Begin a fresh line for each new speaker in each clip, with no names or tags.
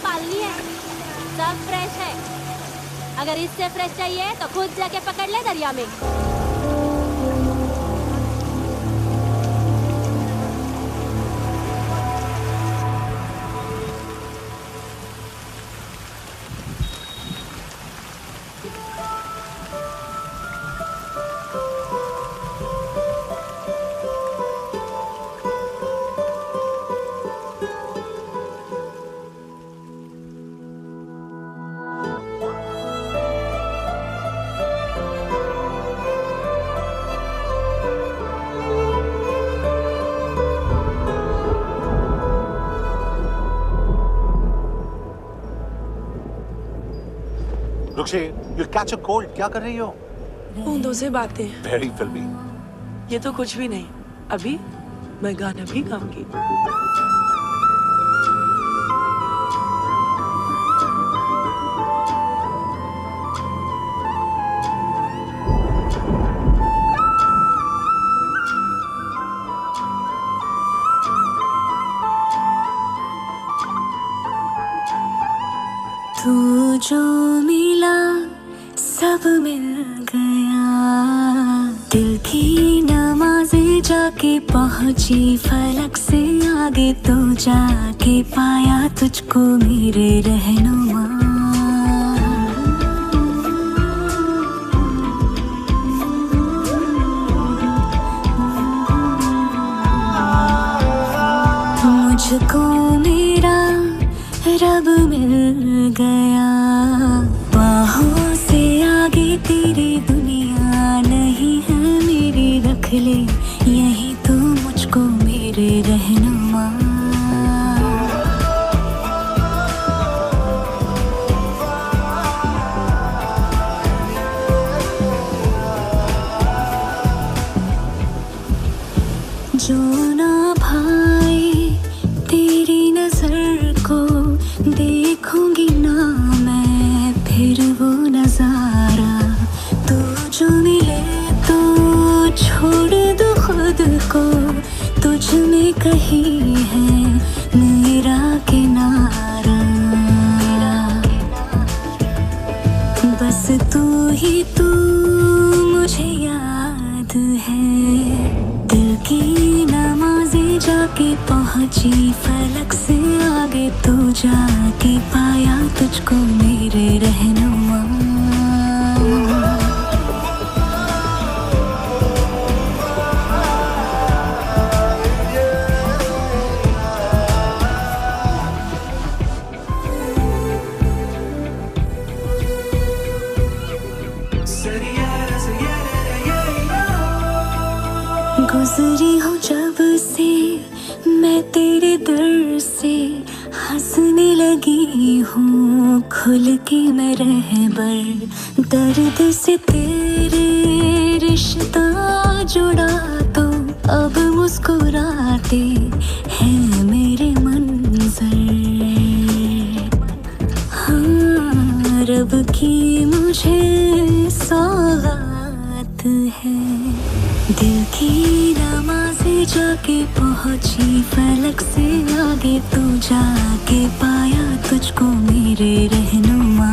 पालनी है, सब फ्रेश है। अगर इससे फ्रेश चाहिए तो खुद जाके पकड़ ले दरिया में।
रुक्षी, you'll catch a cold. क्या कर रही हो?
बूंदों से बातें।
Very filmy.
ये तो कुछ भी नहीं। अभी मैं गाना भी गाऊंगी।
तू जो मिला सब मिल गया, दिल की नमाज़ें जाके पहुंची फलक से आगे, तो जाके पाया तुझको मेरे रहनुमा। मुझको मेरा रब मिल गया, बाहों से आगे तेरी दुनिया नहीं है मेरी, रख ले यही तो मुझको मेरे रहनुमा। जो ना भाई तेरी नजर को देखूंगी ना मैं फिर वो नजारा, तू जो मिले तो छोड़ दो खुद को, तुझ में कहीं है मेरा किनारा। बस तू ही तू मुझे याद है, दिल की नमाज़ें जाके पहुंची फलक से आगे, तो जाके पाया तुझको मेरे रहनुमा। गुजरी हूँ जब से मैं तेरे दर से, हंसने लगी हूँ खुल के मैं रहबर, दर्द से तेरे रिश्ता जुड़ा तो अब मुस्कुराते हैं मेरे मंजर। हाँ, रब की मुझे सौगात है, दिल की नमाज़ें जाके पहुंची फलक से आगे, तो जाके पाया तुझको मेरे रहनुमा।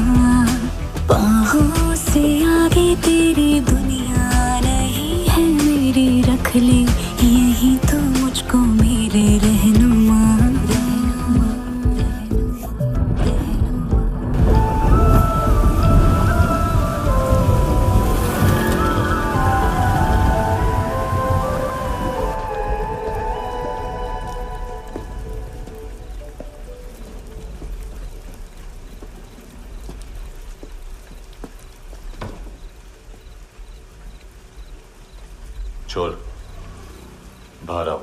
बाहों से आगे तेरी दुनिया नहीं है मेरी, रख ले यही तो मुझको मेरे रहनुमा।
चोर, बाहर आओ।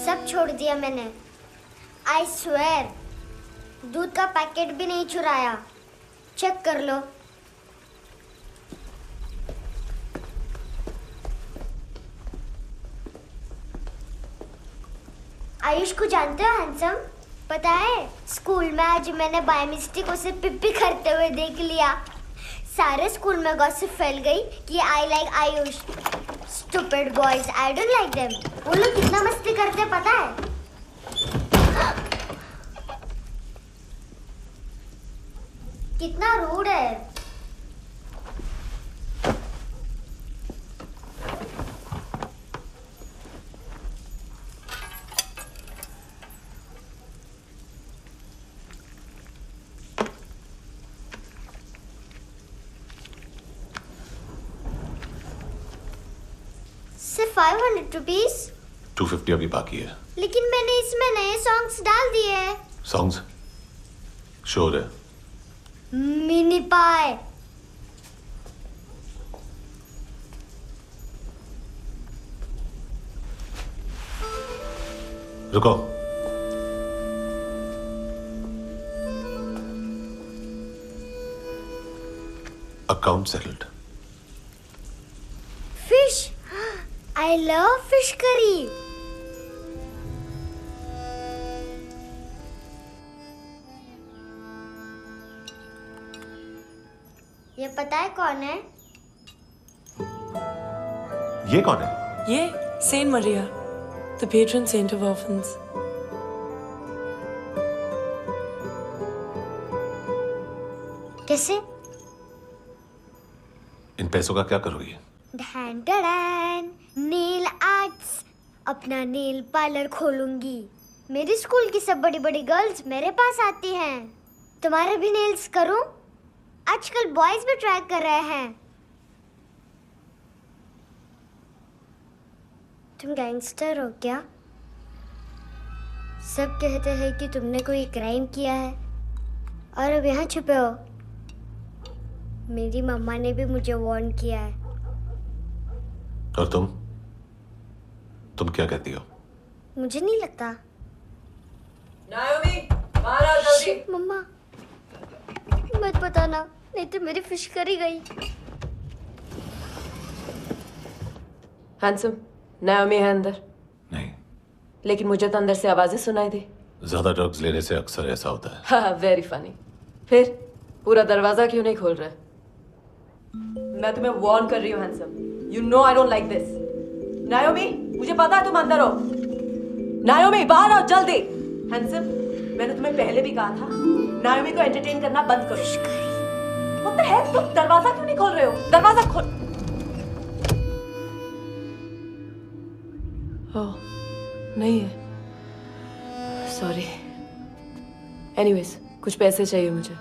सब छोड़ दिया मैंने, आई स्वेयर। दूध का पैकेट भी नहीं चुराया, चेक कर लो। आयुष को जानते हो हैंडसम? पता है स्कूल में आज मैंने बाय मिस्टेक उसे पिप्पी करते हुए देख लिया। सारे स्कूल में गॉसिप फैल गई कि I like Ayush. Stupid boys, I don't like them. वो लोग कितना मस्ती करते पता है? कितना रूड है। सिर्फ 500 रुपीज।
250 अभी बाकी है।
लेकिन मैंने इसमें नए सॉन्ग्स डाल दिए हैं।
सॉन्ग्स? श्योर है?
मिनी पाए।
रुको। Account settled.
Fish, I love fish curry. ये पता है कौन है?
ये कौन है?
ये saint Maria, the patron saint of orphans.
कैसे?
इन पैसों का क्या करोगी?
ढैन ढैन, नेल आर्ट्स। अपना नेल पार्लर खोलूंगी। मेरे स्कूल की सब बड़ी बड़ी गर्ल्स मेरे पास आती हैं। तुम्हारे भी नेल्स करूं? आजकल बॉयज भी ट्राई कर रहे हैं। तुम गैंगस्टर हो क्या? सब कहते हैं कि तुमने कोई क्राइम किया है और अब यहाँ छुपे हो। मेरी मम्मा ने भी मुझे वार्न किया है।
और तुम क्या कहती हो?
मुझे नहीं लगता।
नायोमी, बाहर आओ जल्दी।
शिट, मम्मा मत बताना, नहीं तो मेरी फिश करी गई।
हैंडसम, नायोमी है अंदर।
नहीं।
लेकिन मुझे तो अंदर से आवाजें सुनाई दी।
ज्यादा ड्रग्स लेने से अक्सर ऐसा होता है।
हाँ, वेरी फनी। फिर पूरा दरवाजा क्यों नहीं खोल रहे? मैं तुम्हें वार्न कर रही हूँ handsome. You know I don't like this. नायोमी, मुझे पता है तुम अंदर हो। नायोमी, बाहर आओ जल्दी। हैंडसम, मैंने तुम्हें पहले भी कहा था नायोमी को एंटरटेन करना बंद करो। What the hell? तुम दरवाजा क्यों नहीं खोल रहे हो? दरवाजा खोल। ओह, नहीं है। सॉरी। एनीवेज, कुछ पैसे चाहिए मुझे।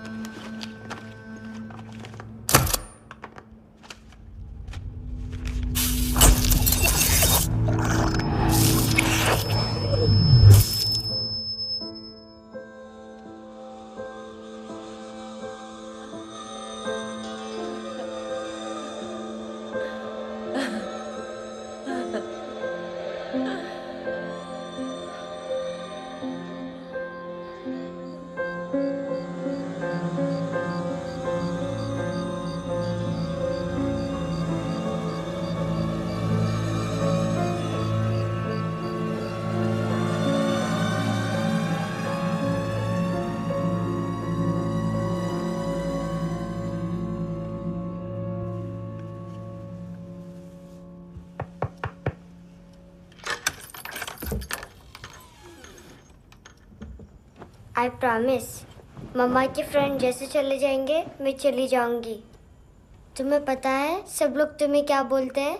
आई प्रॉमिस, मम्मा के फ्रेंड जैसे चले जाएंगे मैं चली जाऊंगी। तुम्हें पता है सब लोग तुम्हें क्या बोलते हैं?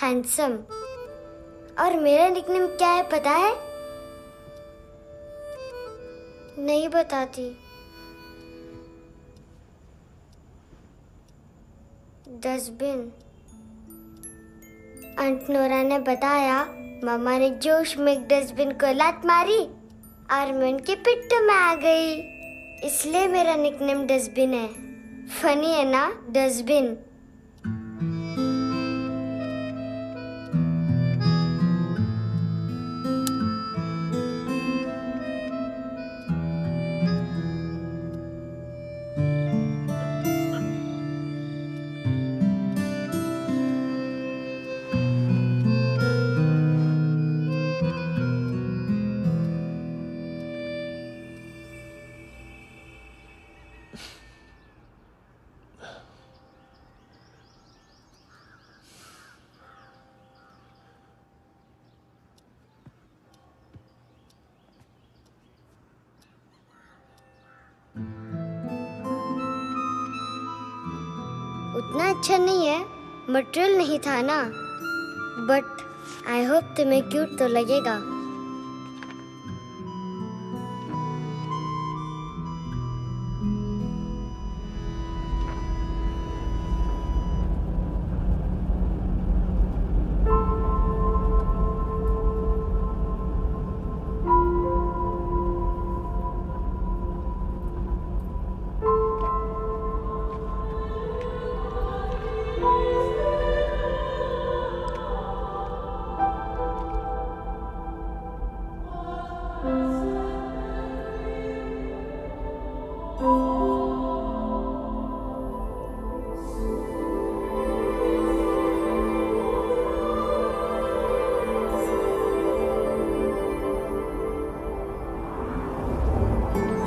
हैंडसम। और मेरा निकनेम क्या है पता है? नहीं बताती। डस्टबिन। आंट नोरा ने बताया मम्मा ने जोश में एक डस्टबिन को लात मारी और मैं उनके पिट्ठू में आ गई, इसलिए मेरा निकनेम डस्टबिन है। फनी है ना डस्टबिन? इतना अच्छा नहीं है, मटेरियल नहीं था ना, बट आई होप तुम्हें क्यूट तो लगेगा।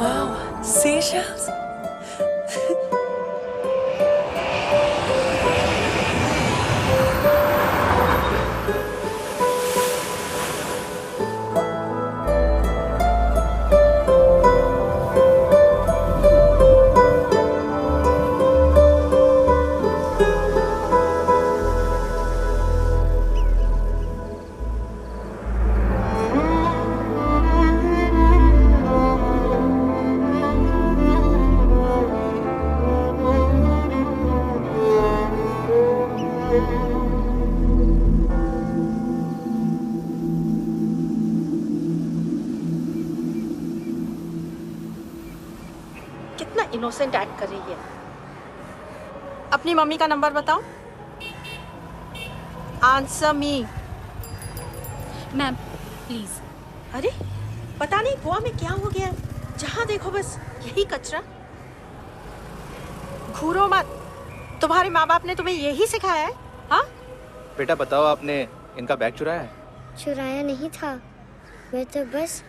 Wow, seashells.
कितना इनोसेंट एक्ट कर रही है। अपनी मम्मी का नंबर बताओ। Answer me.
Ma'am please.
अरे पता नहीं गोवा में क्या हो गया, जहाँ देखो बस यही कचरा। घूरो मत, तुम्हारे माँ बाप ने तुम्हें यही सिखाया है? हाँ
बेटा बताओ, आपने इनका बैग चुराया है?
चुराया नहीं था, मैं तो बस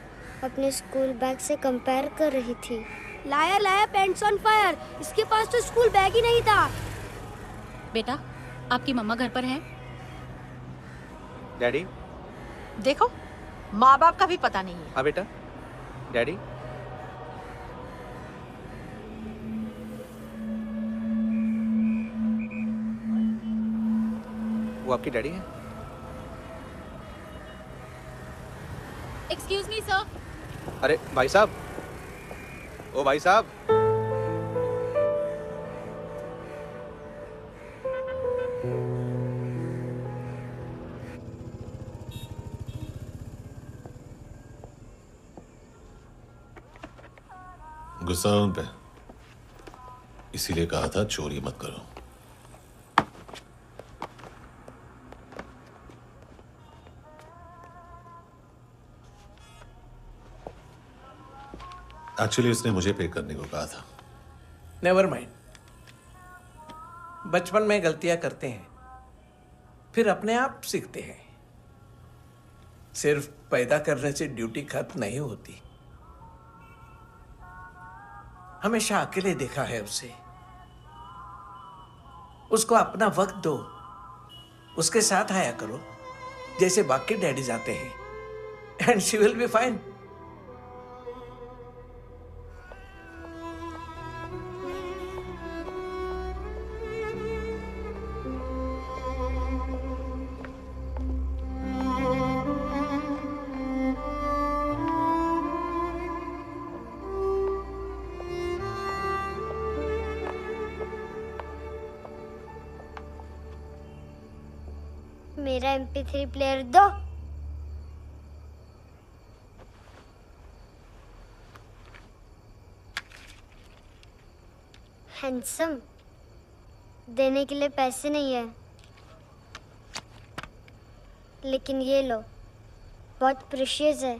अपने स्कूल बैग से कंपेयर कर रही थी।
Liar liar pants on fire, इसके पास तो स्कूल बैग ही नहीं था। बेटा आपकी मम्मा घर पर है?
डैडी?
देखो माँ बाप का भी पता नहीं है।
हाँ बेटा। डैडी? वो आपकी डैडी है?
Excuse me sir.
अरे भाई साहब, ओ भाई साहब।
गुस्सा है उन पे, इसीलिए कहा था चोरी मत करो। एक्चुअली उसने मुझे पे करने को कहा था।
नेवर माइंड, बचपन में गलतियां करते हैं, फिर अपने आप सीखते हैं। सिर्फ पैदा करने से ड्यूटी खत्म नहीं होती। हमेशा अकेले देखा है उसे। उसको अपना वक्त दो, उसके साथ आया करो जैसे बाकी डैडीज आते हैं, and she will be fine.
मेरा MP3 प्लेयर दो। हैंडसम, देने के लिए पैसे नहीं है, लेकिन ये लो, बहुत प्रेशियस है,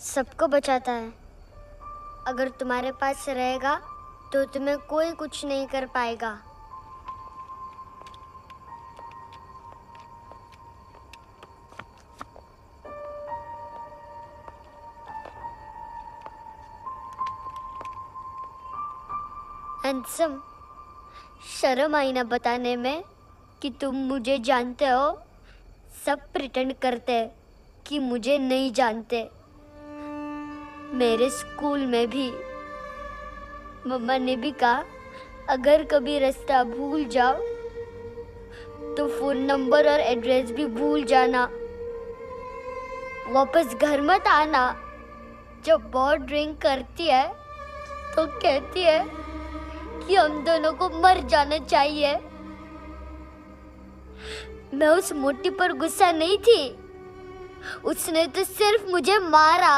सबको बचाता है। अगर तुम्हारे पास रहेगा तो तुम्हें कोई कुछ नहीं कर पाएगा। हैंडसम, शर्म आई ना बताने में कि तुम मुझे जानते हो। सब प्रिटेंड करते हैं कि मुझे नहीं जानते। मेरे स्कूल में भी मम्मा ने भी कहा अगर कभी रास्ता भूल जाओ तो फोन नंबर और एड्रेस भी भूल जाना। वापस घर मत आना। जब बहुत ड्रिंक करती है तो कहती है कि हम दोनों को मर जाना चाहिए। मैं उस मोटी पर गुस्सा नहीं थी, उसने तो सिर्फ मुझे मारा।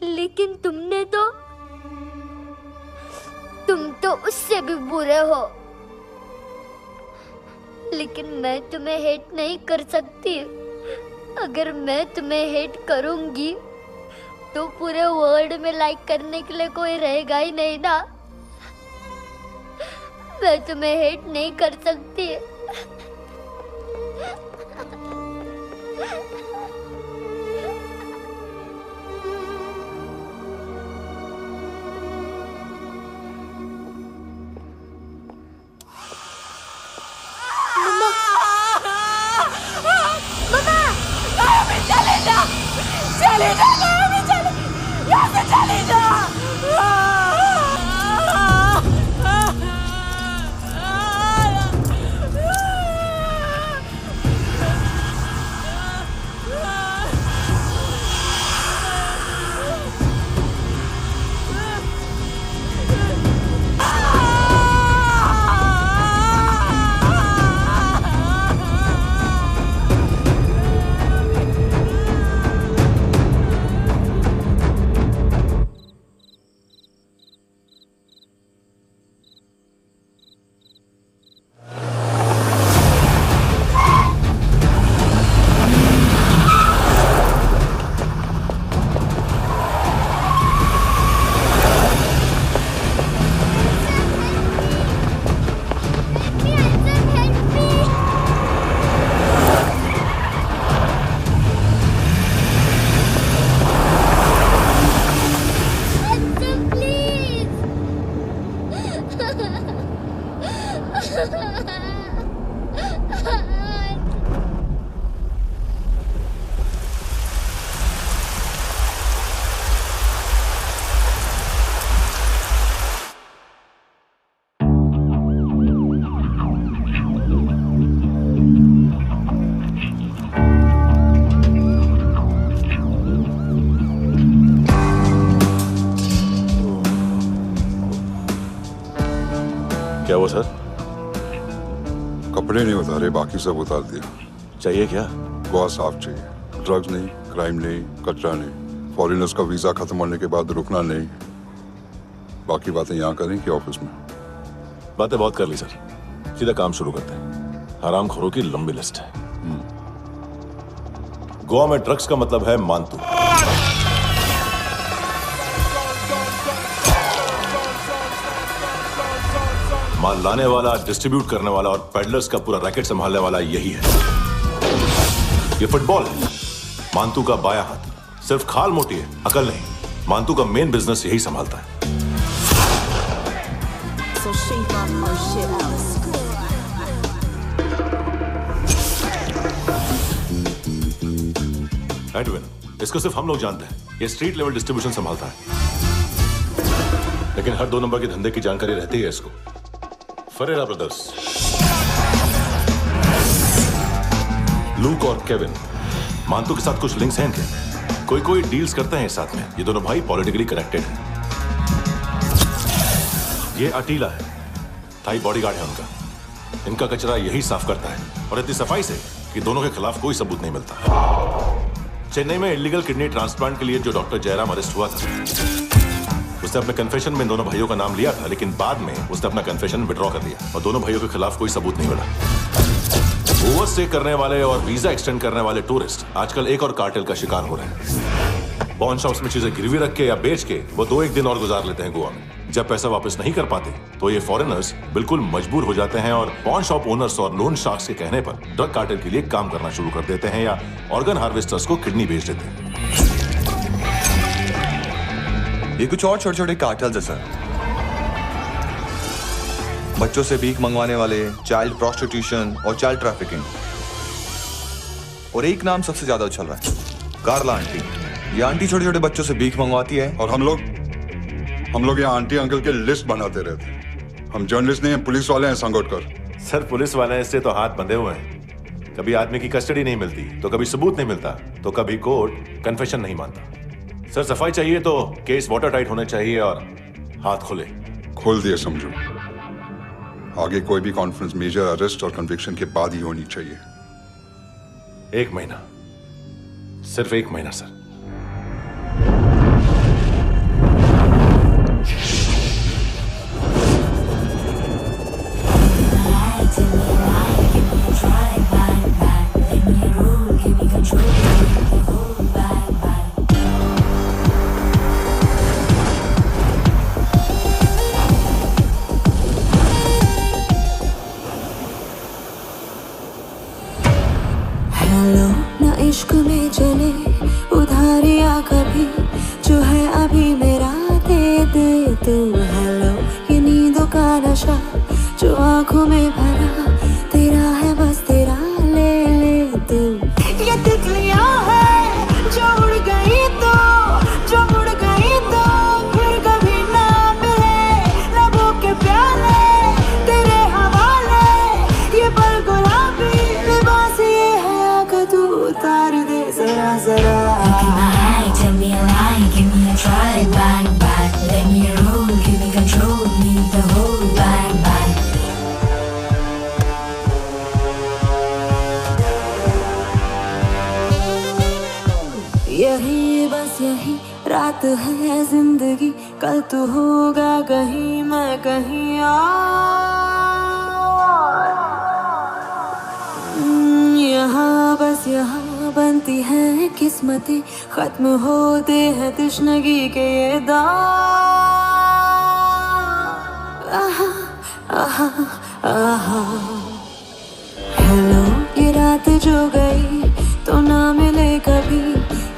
लेकिन तुम तो उससे भी बुरे हो। लेकिन मैं तुम्हें हेट नहीं कर सकती। अगर मैं तुम्हें हेट करूंगी तो पूरे वर्ल्ड में लाइक करने के लिए कोई रहेगा ही नहीं ना। मैं तुम्हें हेट नहीं कर सकती।
चले जा, यहाँ से चले जा।
क्या हुआ सर?
कपड़े नहीं उतारे, बाकी सब उतार दिया।
चाहिए क्या?
बहुत साफ चाहिए। ड्रग्स नहीं, क्राइम नहीं, कचरा नहीं। फॉरेनर्स का वीजा खत्म होने के बाद रुकना नहीं। बाकी बातें यहाँ करें कि ऑफिस में?
बातें बहुत कर ली सर, सीधा काम शुरू करते हैं। हरामखोरों की लंबी लिस्ट है। गोवा में ड्रग्स का मतलब है मानतू। माल लाने वाला, डिस्ट्रीब्यूट करने वाला और पेडलर्स का पूरा रैकेट संभालने वाला यही है। ये फुटबॉल है, मानतू का बायां हाथ। सिर्फ खाल मोटी है, अकल नहीं। मानतू का मेन बिजनेस यही संभालता है। एडविन, इसको सिर्फ हम लोग जानते हैं। ये स्ट्रीट लेवल डिस्ट्रीब्यूशन संभालता है, लेकिन हर 2 नंबर के धंधे की जानकारी रहती है इसको। फरेरा ब्रदर्स, लूक और केविन, मानतू के साथ कुछ लिंक्स हैं इनके। कोई डील्स करते हैं साथ में। ये दोनों भाई पॉलिटिकली कनेक्टेड हैं। ये अटीला है, थाई बॉडीगार्ड है उनका। इनका कचरा यही साफ करता है, और इतनी सफाई से कि दोनों के खिलाफ कोई सबूत नहीं मिलता। चेन्नई में इलीगल किडनी ट्रांसप्लांट के लिए जो डॉक्टर जयराम अरेस्ट हुआ था, उसने अपने कन्फेशन में दोनों भाइयों का नाम लिया था, लेकिन बाद में उसने अपना कन्फेशन विड्रॉ कर लिया और दोनों भाइयों के खिलाफ कोई सबूत नहीं मिला। ओवरस्टे करने वाले और वीजा एक्सटेंड करने वाले टूरिस्ट आजकल एक और कार्टेल का शिकार हो रहे हैं। पॉन शॉप्स में चीजें गिरवी रख के या बेच के वो 2-1 दिन और गुजार लेते हैं गोवा में। जब पैसा वापस नहीं कर पाते तो ये फॉरेनर्स बिल्कुल मजबूर हो जाते हैं और पॉन शॉप ओनर्स और लोन शार्क्स के कहने पर ड्रग कार्टेल के लिए काम करना शुरू कर देते हैं या ऑर्गन हार्वेस्टर्स को किडनी बेच देते हैं।
ये कुछ और छोटे छोटे कार्टेल्स है सर। बच्चों से भीख मंगवाने वाले, चाइल्ड प्रोस्टिट्यूशन और चाइल्ड ट्रैफिकिंग। और एक नाम सबसे ज्यादा उछल रहा है, कार्ला आंटी। ये आंटी छोटे छोटे बच्चों से भीख मंगवाती है
और हम लोग यहाँ आंटी अंकल के लिस्ट बनाते रहते हैं। हम जर्नलिस्ट नहीं, हम पुलिस वाले हैं सांगोटकर।
सर पुलिस वाले इससे तो हाथ बंधे हुए हैं। कभी आदमी की कस्टडी नहीं मिलती, तो कभी सबूत नहीं मिलता, तो कभी कोर्ट कन्फेशन नहीं मानता। सर सफाई चाहिए तो केस वाटर टाइट होने चाहिए और हाथ खुले।
खोल दिए समझो। आगे कोई भी कॉन्फ्रेंस मेजर अरेस्ट और कन्विक्शन के बाद ही होनी चाहिए।
1 महीना, सिर्फ 1 महीना सर।
हेलो ना इश्क में चले उधारिया कभी, जो है अभी मेरा दे दे तू। हेलो ये नींदों का नशा जो आंखों में भरा, तेरा है बस तेरा, ले ले तू। ये तितलियां है जो उड़ गई तो, जो उड़ गई तो फिर कभी ना मिले। लबों के प्याले तेरे हवाले, ये पल गुलाबी लिबास ये है आका, तू उतार दे जरा जरा। Tell me a lie, give me a try, bang bang. Let me roll, give me control, need the whole bang bang. यही बस यही रात है जिंदगी, कल तू होगा कहीं मैं कहीं और। यहाँ बस यहाँ बनती है किस्मतें, खत्म होते हैं तश्नगी के ये दाग। आहा आहा आहा। हेलो ये रात जो गई तो ना मिले कभी,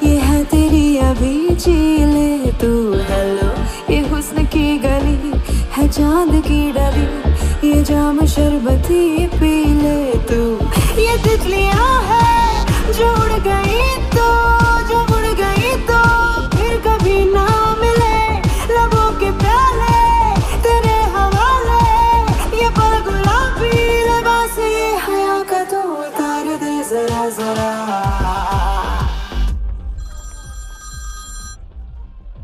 ये है तेरी अभी, जी ले तू। हेलो ये हुस्न की गली है चांद की डली, ये जाम शरबती पी ले तू। ये तितलियां है जो उड़ गई तो, जो उड़ गई तो फिर कभी ना मिले। लबों के प्याले तेरे हवाले, ये पल गुलाबी लिबास ये हया का, तू उतार दे जरा जरा।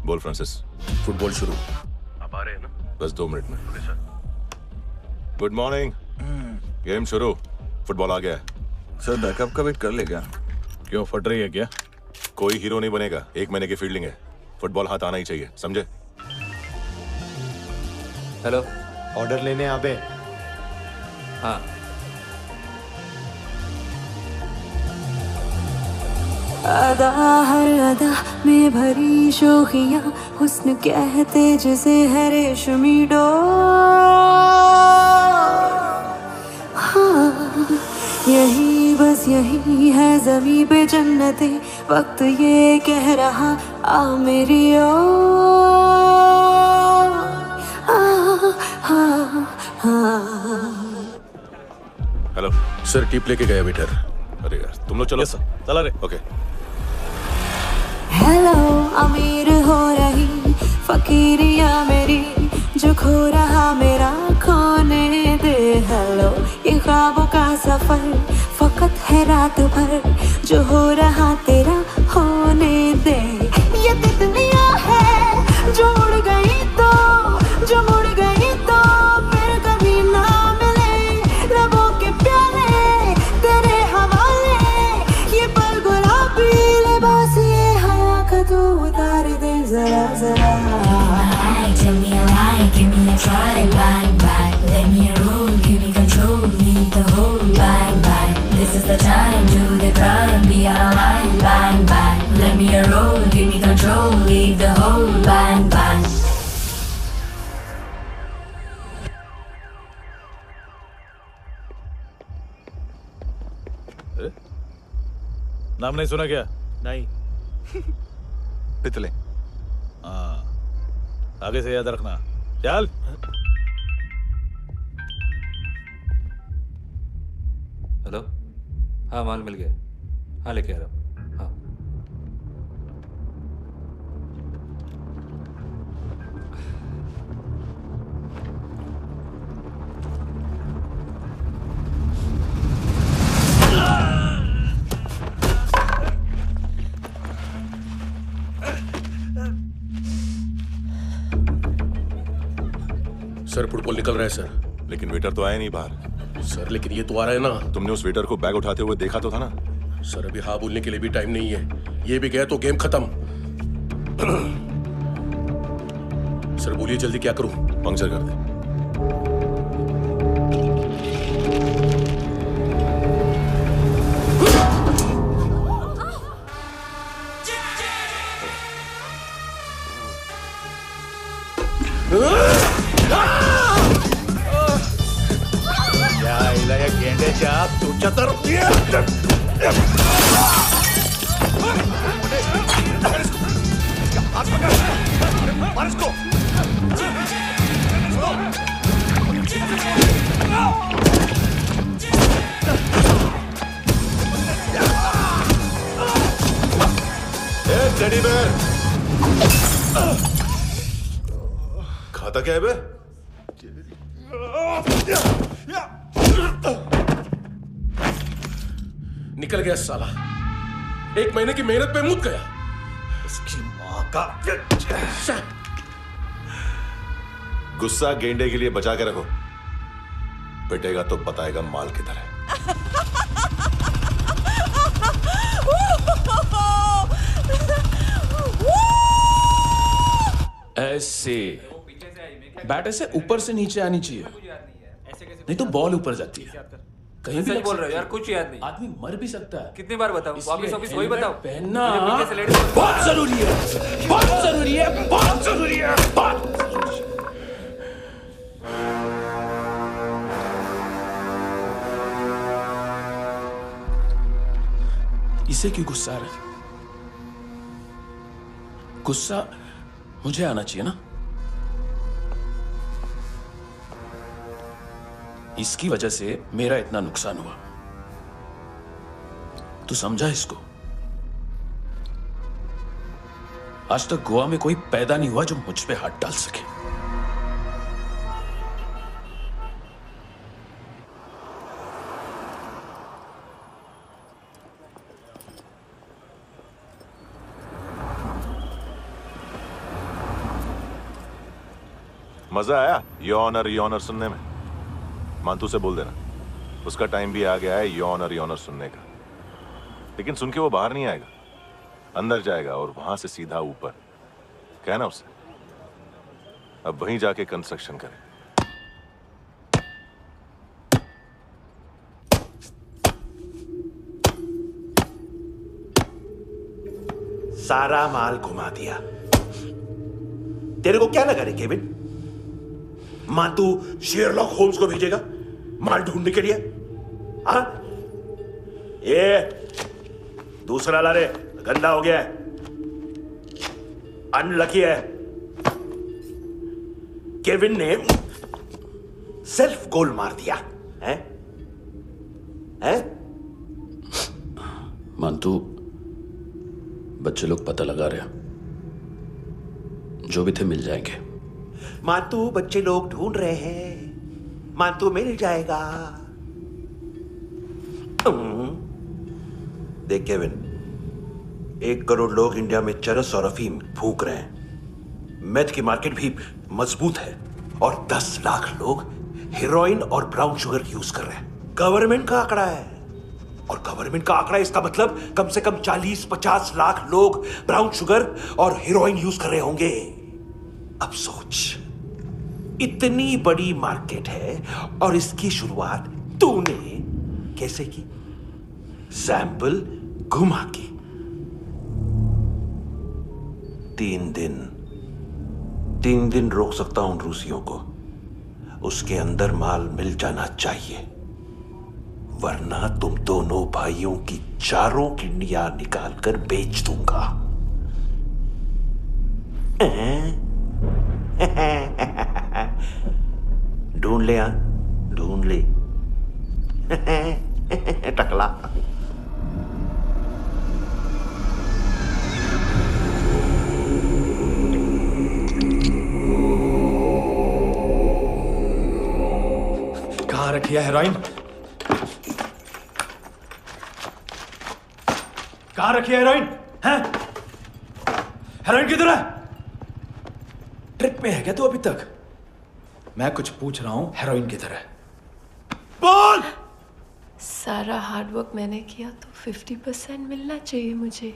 बोल फ्रांसिस।
फुटबॉल शुरू।
आप आ रहे हैं ना? बस 2 मिनट में। Good morning. गेम शुरू, फुटबॉल आ गया है।
सर बैकअप का वेट कर ले क्या? क्यों फट रही है क्या?
कोई हीरो नहीं बनेगा, 1 महीने की फील्डिंग है। फुटबॉल हाथ आना ही चाहिए, समझे?
हेलो, ऑर्डर लेने आ बे।
हाँ।
अदा हर अदा में भरी शोखियां, हुस्न कहते जिसे है रेशमी डोर। हाँ यही बस यही है ज़मीं पे जन्नते, वक्त ये कह रहा आ मेरी ओर।
हेलो
सर, टिप लेके गया वेटर।
अरे यार तुम लोग चलो।
सर चला रे।
ओके।
हेलो अमीर हो रही फकीरिया मेरी, जो खो रहा मेरा खोने दे। हेलो ये ख्वाबों का सफर फकत है रात भर, जो हो रहा तेरा होने दे। ये तितलियां है जो उड़ गई तो, जो मुड़ गई तो फिर कभी ना मिले। रबों के प्याले तेरे हवाले, ये पल गुलाबी लिबास ये हया का, तू उतार दे जरा जरा। Tell me a lie, give me a try, bang bang. Let me roll, give me control, need the whole bang bang. This is the time, do the crime, be alive, bang bang. Let me roll, give me control, leave the whole bang bang.
नाम नहीं सुना क्या?
नहीं।
पितले।
हाँ, आगे से याद रखना। चल।
हेलो, हाँ माल मिल गया। हाँ लेके आ रहा हूँ। हाँ
सर फुटबॉल निकल रहा है सर।
लेकिन वेटर तो आया नहीं बाहर।
सर लेकिन ये तो आ रहा है ना।
तुमने उस वेटर को बैग उठाते हुए देखा तो था ना।
सर अभी हाँ बोलने के लिए भी टाइम नहीं है, ये भी गया तो गेम खत्म। सर बोलिए जल्दी क्या करूं?
पंक्चर कर दे।
या गेंड्याच्या तुमच्या तर
टेडी बेयर खाता क्या है बे?
निकल गया साला, 1 महीने की मेहनत पे मुद गया।
इसकी माँ का
गुस्सा गेंडे के लिए बचा के रखो, पिटेगा तो बताएगा माल किधर है।
ऐसे बैट ऐसे ऊपर से नीचे आनी चाहिए, नहीं तो बॉल ऊपर जाती है। कहीं भी
बोल रहे हो यार, कुछ याद नहीं।
आदमी मर भी सकता है।
कितनी बार बताओ? वापिस वही बताओ।
पहनना बहुत जरूरी है, बहुत जरूरी है, बहुत जरूरी है, बहुत। इसे क्यों गुस्सा आ रहा है? गुस्सा मुझे आना चाहिए ना। इसकी वजह से मेरा इतना नुकसान हुआ, तू समझा इसको? आज तक गोवा में कोई पैदा नहीं हुआ जो मुझ पे हाथ डाल सके।
मजा आया योर ऑनर सुनने में? मानतू से बोल देना उसका टाइम भी आ गया है योर ऑनर सुनने का। लेकिन सुन के वो बाहर नहीं आएगा, अंदर जाएगा और वहां से सीधा ऊपर। कहना उसे अब वहीं जाके कंस्ट्रक्शन करे।
सारा माल घुमा दिया। तेरे को क्या लगा रे केविन, मातू शेरलॉक होम्स को भेजेगा माल ढूंढने के लिए? हाँ, ये दूसरा ला रे, गंदा हो गया है, अनलकी है। केविन ने सेल्फ गोल मार दिया है? हैं?
मानतू, बच्चे लोग पता लगा रहे हैं, जो भी थे मिल जाएंगे।
मानतू बच्चे लोग ढूंढ रहे हैं, मानतू मिल जाएगा। देख केविन, 1 करोड़ लोग इंडिया में चरस और अफीम फूंक रहे हैं, मेथ की मार्केट भी मजबूत है, और 10 लाख लोग हेरोइन और ब्राउन शुगर यूज कर रहे हैं। गवर्नमेंट का आंकड़ा है, और गवर्नमेंट का आंकड़ा इसका मतलब कम से कम 40-50 लाख लोग ब्राउन शुगर और हेरोइन यूज कर रहे होंगे। अब सोच, इतनी बड़ी मार्केट है और इसकी शुरुआत तूने कैसे की? सैंपल घुमा के। 3 दिन रोक सकता हूं रूसियों को, उसके अंदर माल मिल जाना चाहिए, वरना तुम दोनों भाइयों की 4 किडनियां निकाल कर बेच दूंगा। ढूंढ ले, ढूंढ ले टकला।
कहाँ रखी है हेरोइन? कहाँ रखी है हेरोइन? हैं? हेरोइन किधर है? ट्रिप पे है क्या तू अभी तक?
मैं कुछ पूछ रहा हूँ हेरोइन की तरह।
बोल। सारा हार्डवर्क मैंने किया तो 50% मिलना चाहिए मुझे।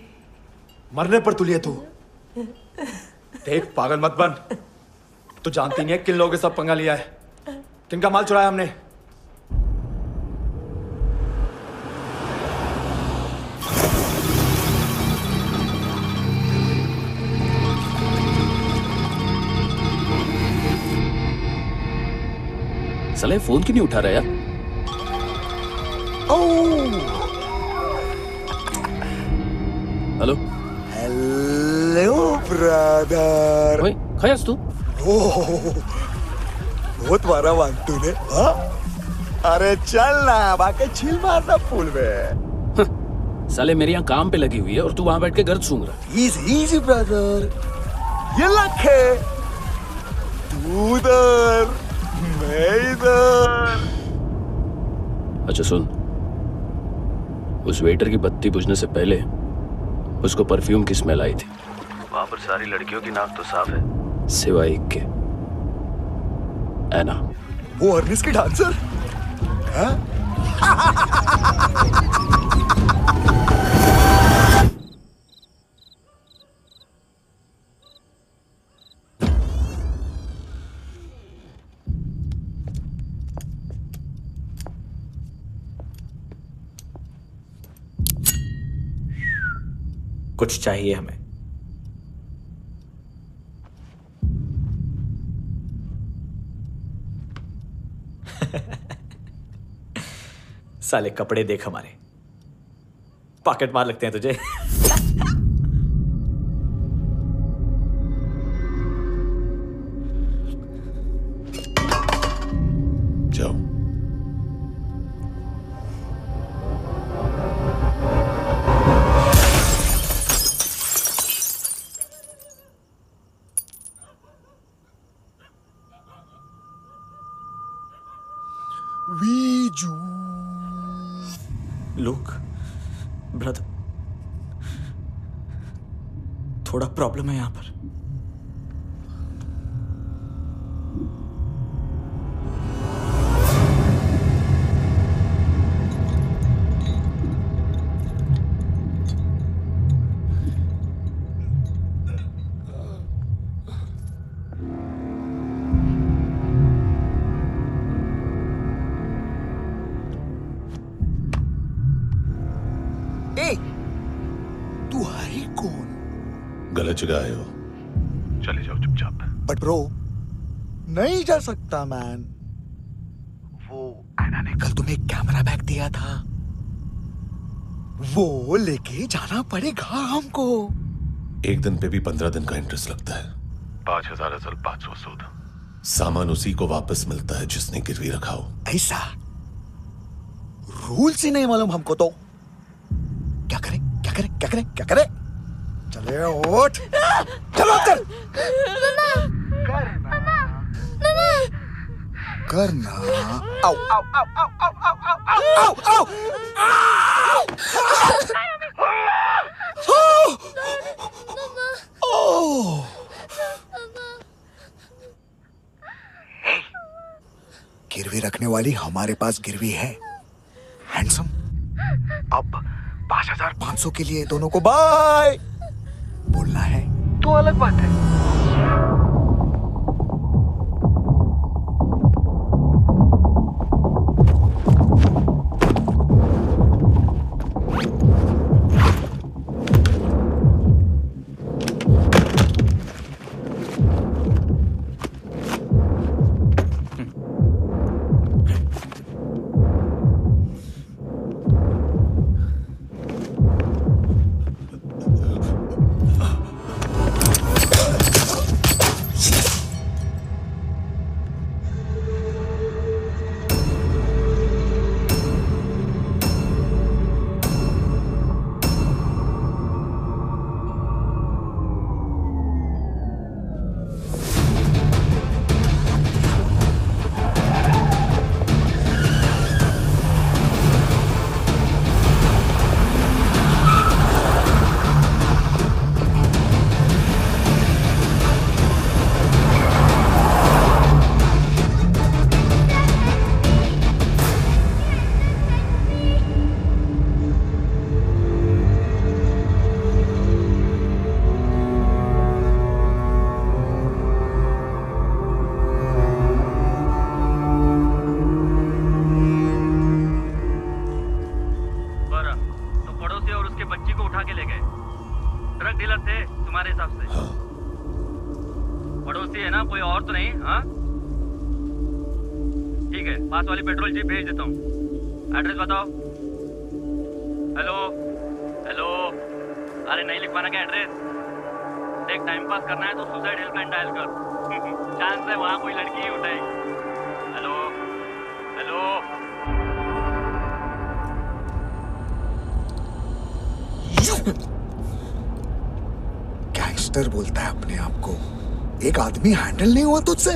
मरने पर तुलिए तू। देख पागल मत बन। तू जानती नहीं है किन लोगों के साथ पंगा लिया है, किनका माल चुराया हमने।
साले फोन क्यों नहीं उठा रहा यार? Hello
hello brother.
ओए खयास तू?
बहुत मारा वांग तूने। हाँ? अरे चल ना, बाकी चिल मारना पूल में।
साले मेरे यहाँ काम पे लगी हुई है और तू वहां बैठ के गर्द सूंघ रहा।
इजी ब्रदर, ये लक है। तू उधर, मैं इधर।
अच्छा सुन, उस वेटर की बत्ती बुझने से पहले उसको परफ्यूम की स्मेल आई थी। वहां पर सारी लड़कियों की नाक तो साफ है, सिवाय एक के, ऐना।
वो अर्निस की डांसर? हाँ?
कुछ चाहिए हमें। साले कपड़े देख हमारे, पॉकेट मार लगते हैं तुझे।
जाओ।
वीजू।
लुक ब्रदर, थोड़ा प्रॉब्लम है यहां पर।
तू है कौन?
गलत जगह आए हो, चले जाओ चुपचाप।
बट ब्रो, नहीं जा सकता मैन। वो ऐना ने कल तुम्हें एक कैमरा बैग दिया था, वो लेके जाना पड़ेगा हमको।
एक दिन पे भी 15 दिन का इंटरेस्ट लगता है। 5,000 असल 500 सूद। सामान उसी को वापस मिलता है जिसने गिरवी रखा हो।
ऐसा रूल्स ही नहीं मालूम हमको तो। क्या करें क्या करें क्या करें क्या करें? चले उठ, चलो चल। करना। आओ आओ आओ आओ आओ आओ आओ आओ। गिरवी रखने वाली हमारे पास गिरवी है। हैंडसम, अब 5,500 के लिए दोनों को बाय बोलना है तो अलग बात है।
उसके बच्ची को उठा के ले गए। ट्रक डीलर थे तुम्हारे हिसाब से?
हाँ।
पड़ोसी है ना, कोई और तो नहीं? हाँ ठीक है, पास वाली पेट्रोल जीप भेज देता हूँ। एड्रेस बताओ। हेलो हेलो, अरे नहीं लिखवाना क्या एड्रेस? देख टाइम पास करना है तो सुसाइड हेल्पलाइन डायल कर। चांस है वहाँ कोई लड़की ही उठाएगी। Hello hello.
गैंगस्टर बोलता है अपने आप को। एक आदमी हैंडल नहीं हुआ तुझसे?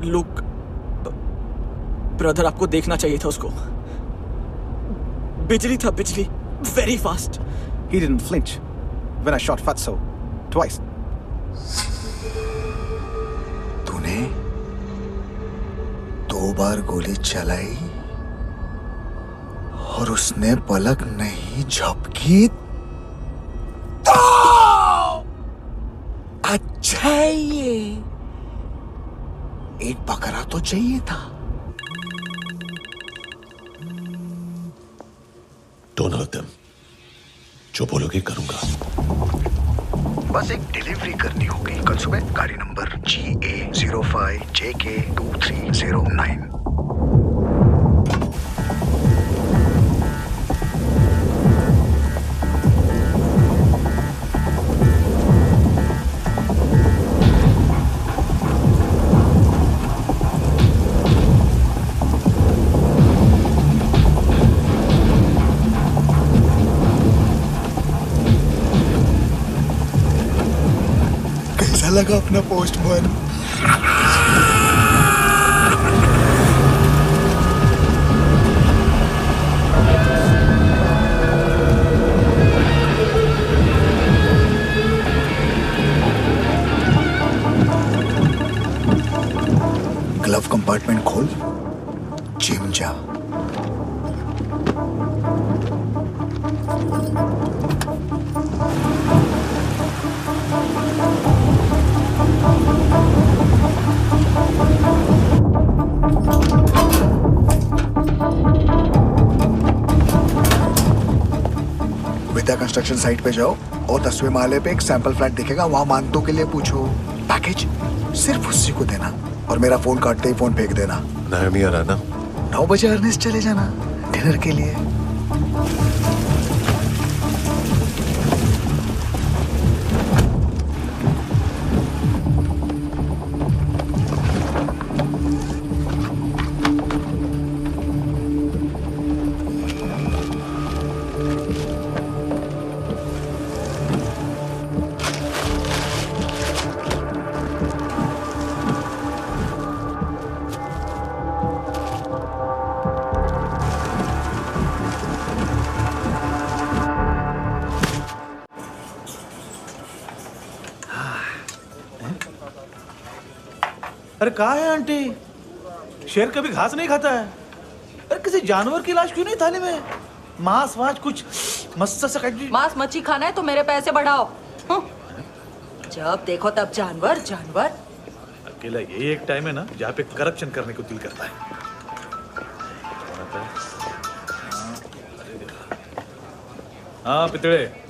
लुक ब्रदर, आपको देखना चाहिए था उसको। बिजली था, बिजली, very fast.
He didn't flinch when I shot Fatso twice. तूने 2 बार गोली चलाई और उसने पलक नहीं झपकी तो अच्छा है ये। एक बकरा तो चाहिए था।
Don't hurt them. जो बोलोगे करूंगा।
बस एक डिलीवरी करनी होगी कल सुबह। गाड़ी नंबर GA05JK2309। कैसा लगा अपना पोस्टमैन? ग्लव कंपार्टमेंट खोल, जिम जा। विद्या कंस्ट्रक्शन साइट पे जाओ और 10वें माले पे एक सैंपल फ्लैट दिखेगा, वहां मानतों के लिए पूछो। पैकेज सिर्फ उसी को देना और मेरा फोन काटते ही फोन फेंक देना।
नायमी आ रहा ना?
9 बजे अर्नेस्ट चले जाना डिनर के लिए।
अरे कहाँ है आंटी? शेर कभी घास नहीं खाता है। अरे किसी जानवर की लाश क्यों नहीं थाली में? मांस वास कुछ मस्त सा
मांस मच्छी खाना है तो मेरे पैसे बढ़ाओ। जब देखो तब जानवर जानवर।
अकेला यही एक टाइम है ना जहाँ पे करप्शन करने को दिल करता है। हाँ पितड़े,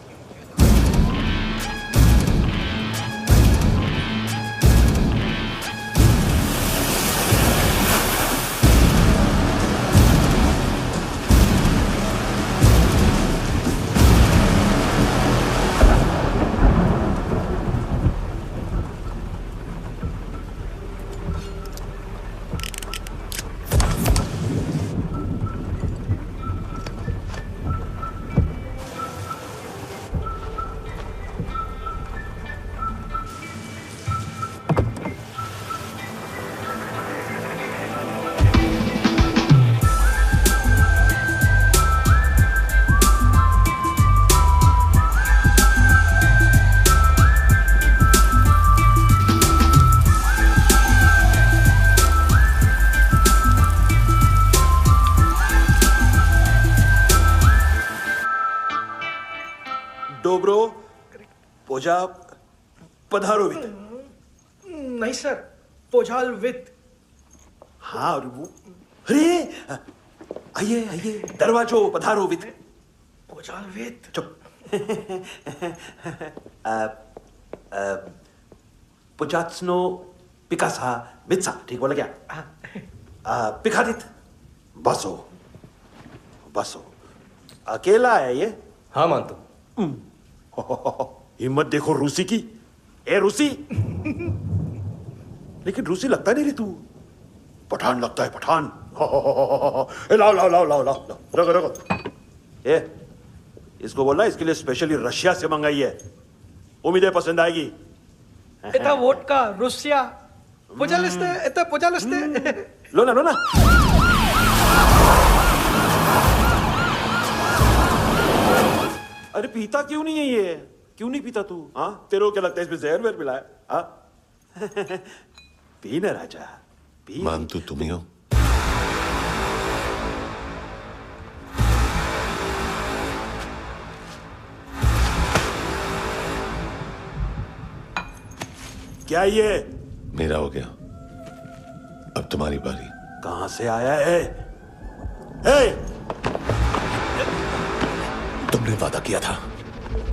डोब्रो पोजा पधारोवित।
नहीं सर, पोझाल विथ।
हाँ और वो, अरे आइए आइए, दरवाजो पधारोवित।
पोचालवेत।
चुप। पुचात्सनो पिकासा मित्सा, ठीक बोला क्या? पिखादित बसो बसो। अकेला है ये?
हाँ मानतो।
हिम्मत देखो रूसी की। ए रूसी, लेकिन रूसी लगता नहीं रे तू, पठान लगता है, पठान। लाओ लाओ लाओ लाओ लाओ, रखो रखो। ए, इसको बोलना इसके लिए स्पेशली रशिया से मंगाई है, उम्मीद है पसंद आएगी।
इतना वोडका रुसिया पोचालिस्ते।
लो ना लो ना। अरे पीता क्यों नहीं है ये? क्यों नहीं पीता तू? हाँ, तेरे को क्या लगता है इसमें जहर वहर मिला है? हाँ? पी ना राजा, पी।
मानतू तुम ही हो?
क्या ये?
मेरा हो गया, अब तुम्हारी बारी।
कहां से आया है? हे!
तुमने वादा किया था,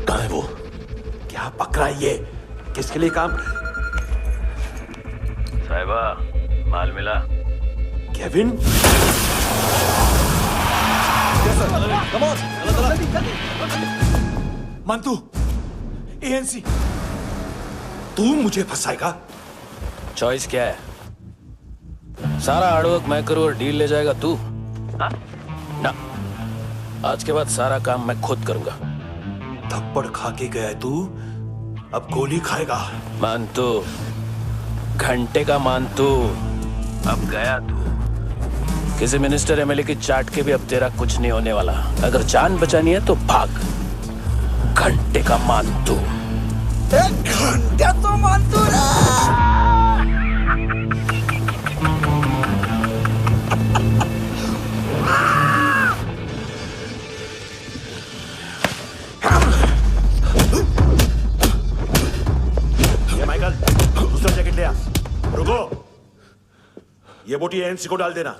कहां है वो?
क्या पकड़ा ये? किसके लिए काम?
साहिबा, माल मिला?
केविन?
मंतू, एएनसी।
तू मुझे फंसाएगा?
चॉइस क्या है? सारा हार्डवर्क मैं करूं और डील ले जाएगा तू? हाँ? ना, आज के बाद सारा काम मैं खुद करूंगा।
थप्पड़ खा के गया है तू, अब गोली खाएगा।
मानतू, घंटे का मानतू, अब गया तू। किसी मिनिस्टर एमएलए की चाट के भी अब तेरा कुछ नहीं होने वाला। अगर जान बचानी है तो भाग। घंटे का मानतू।
घंटा तो मानतू
ये माइकल, दूसरा जैकेट ले आ। रुको, ये बोटी एएनसी को डाल देना।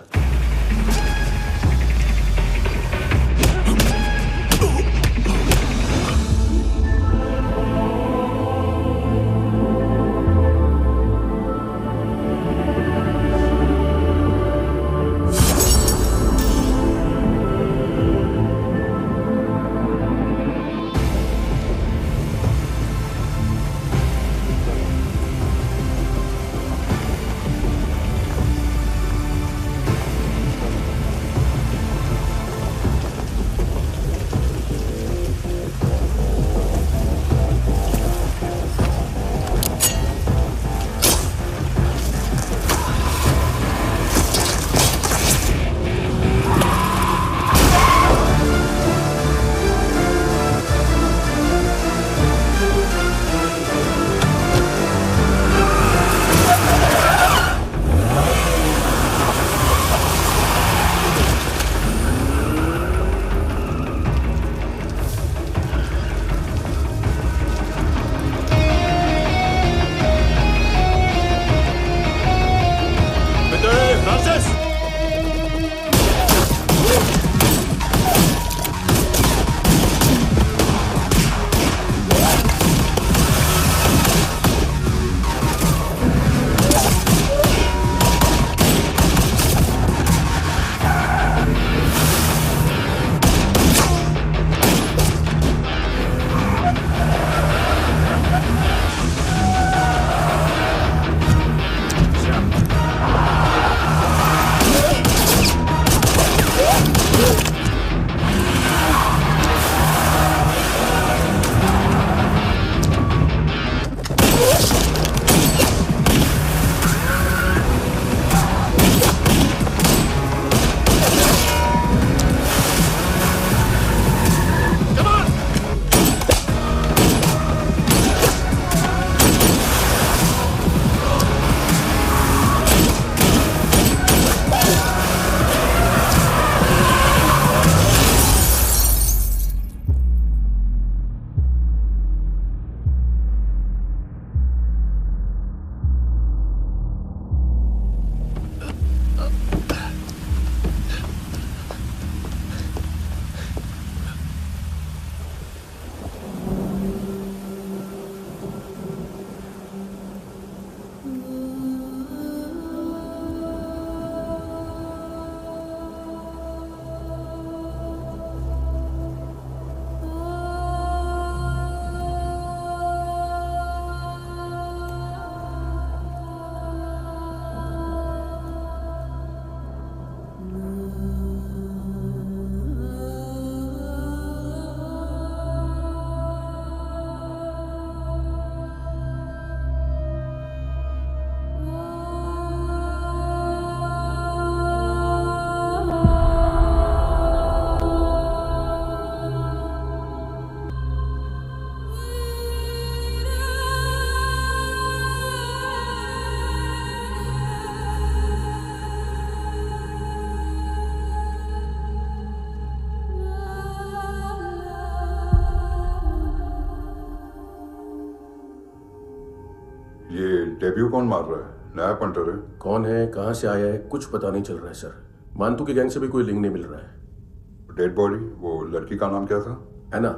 ये डेब्यू कौन मार रहा है? नया पंटर है?
कौन है, कहाँ से आया है, कुछ पता नहीं चल रहा है सर। मानतू की गैंग से भी कोई लिंक नहीं मिल रहा है।
डेड बॉडी, वो लड़की का नाम क्या था?
है ना?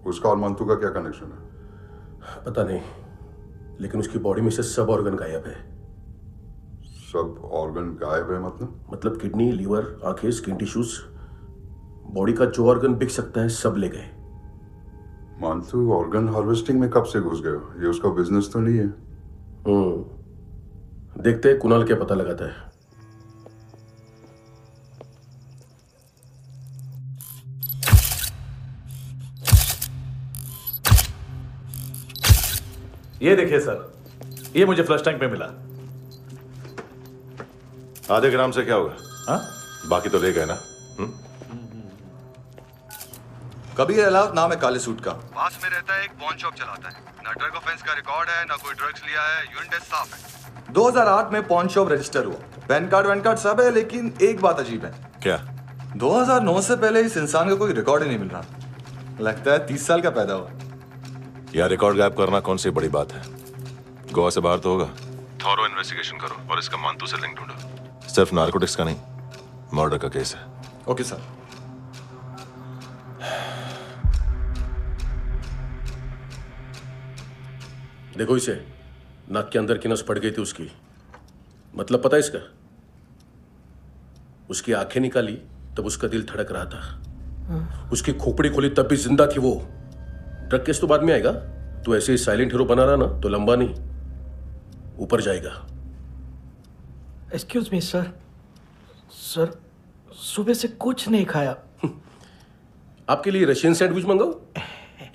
उसका और मंतू का क्या कनेक्शन है?
पता नहीं, लेकिन उसकी बॉडी में से सब ऑर्गन गायब है।
सब ऑर्गन गायब है
मतलब किडनी, लीवर, आंखें, स्किन टिश्यूज, बॉडी का जो ऑर्गन बिक सकता है सब ले गए।
मंतू ऑर्गन हार्वेस्टिंग में कब से घुस गए? ये उसका बिजनेस तो नहीं है?
देखते हैं कुणाल क्या पता लगाता है।
ये देखिए सर, ये मुझे फ्लश टैंक में मिला।
आधे ग्राम से क्या होगा?
हाँ?
बाकी तो ले गए ना?
कबीर अलाउद्दीन नाम है काले सूट का, पास में रहता है, एक पॉन शॉप चलाता है। ना ड्रग ऑफेंस का रिकॉर्ड है, ना कोई ड्रग्स लिया है, यूरिन टेस्ट साफ है। 2008 में पॉन शॉप रजिस्टर हुआ, पैन कार्ड सब है, लेकिन एक बात अजीब है।
क्या?
2009 से पहले इस इंसान का कोई रिकॉर्ड ही नहीं मिल रहा। लगता है 30 साल का पैदा हुआ।
यह रिकॉर्ड गायब करना कौन सी बड़ी बात है? गोवा से बाहर तो होगा। थॉरो इन्वेस्टिगेशन करो और इसका मानतू से लिंक ढूंढो। सिर्फ नारकोटिक्स का नहीं, मर्डर का केस है।
Okay sir.
देखो इसे, नाक के अंदर की नस फट गई थी उसकी। मतलब पता है इसका? उसकी आंखें निकाली तब उसका दिल धड़क रहा था। उसकी खोपड़ी खोली तब भी जिंदा थी वो। ड्रग केस तो बाद में आएगा। तो ऐसे ही साइलेंट हीरो बना रहा ना तो लंबा नहीं, ऊपर जाएगा।
एक्सक्यूज मी सर, सर सुबह से कुछ नहीं खाया।
आपके लिए रशियन सैंडविच मंगाओ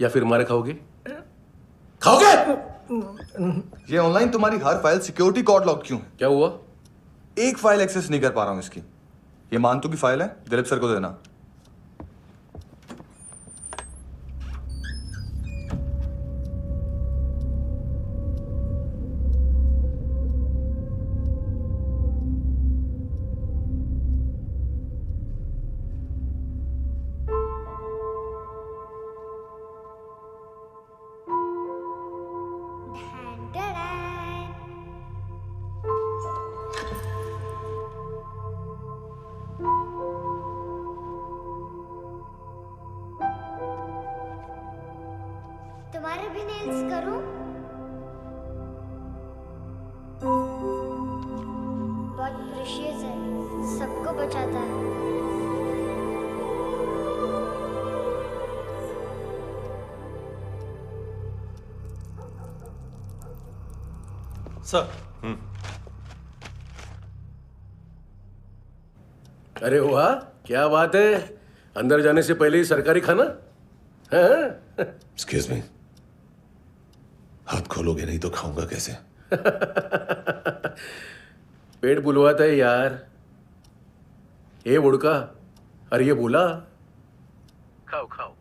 या फिर मारे खाओगे? खाओगे?
ये ऑनलाइन तुम्हारी हर फाइल सिक्योरिटी कॉर्ड लॉक क्यों है?
क्या हुआ?
एक फाइल एक्सेस नहीं कर पा रहा हूं इसकी। ये मानतू की फाइल है, दिलीप सर को देना।
तुम्हारे भी नेल्स करूं? बहुत प्रेशियस है, सबको बचाता है।
सर।
अरे वाह, क्या बात है। अंदर जाने से पहले ही सरकारी खाना।
एक्सक्यूज मी, हाथ खोलोगे नहीं तो खाऊंगा कैसे?
पेट बुलवाता है यार। ये बुड़का, अरे ये बोला खाओ खाओ,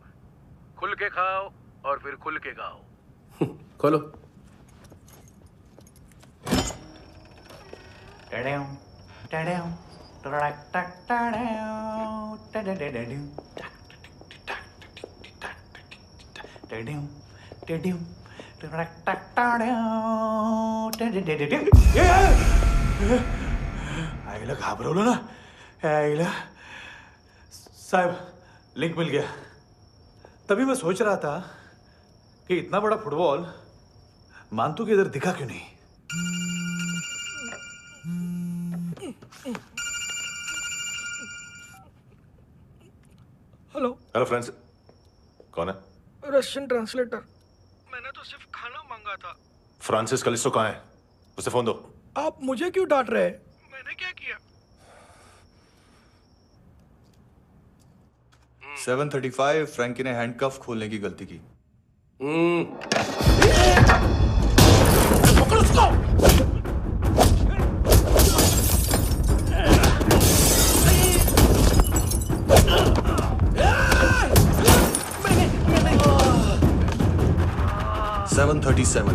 खुल के खाओ और फिर खुल के गाओ। खोलो।
आईला घाबरवलं ना। आईला साहब, लिंक मिल गया। तभी मैं सोच रहा था कि इतना बड़ा फुटबॉल मानतू के इधर दिखा क्यों नहीं।
हेलो।
हेलो फ्रेंड्स, कौन है?
Russian translator. मैंने तो सिर्फ खाना मांगा था।
फ्रांसिस कलिस्टो कहाँ है? उसे फोन दो।
आप मुझे क्यों डांट रहे हैं? मैंने क्या किया?
735 फ्रैंकी ने हैंडकफ खोलने की गलती की।
पकड़ो उसको।
737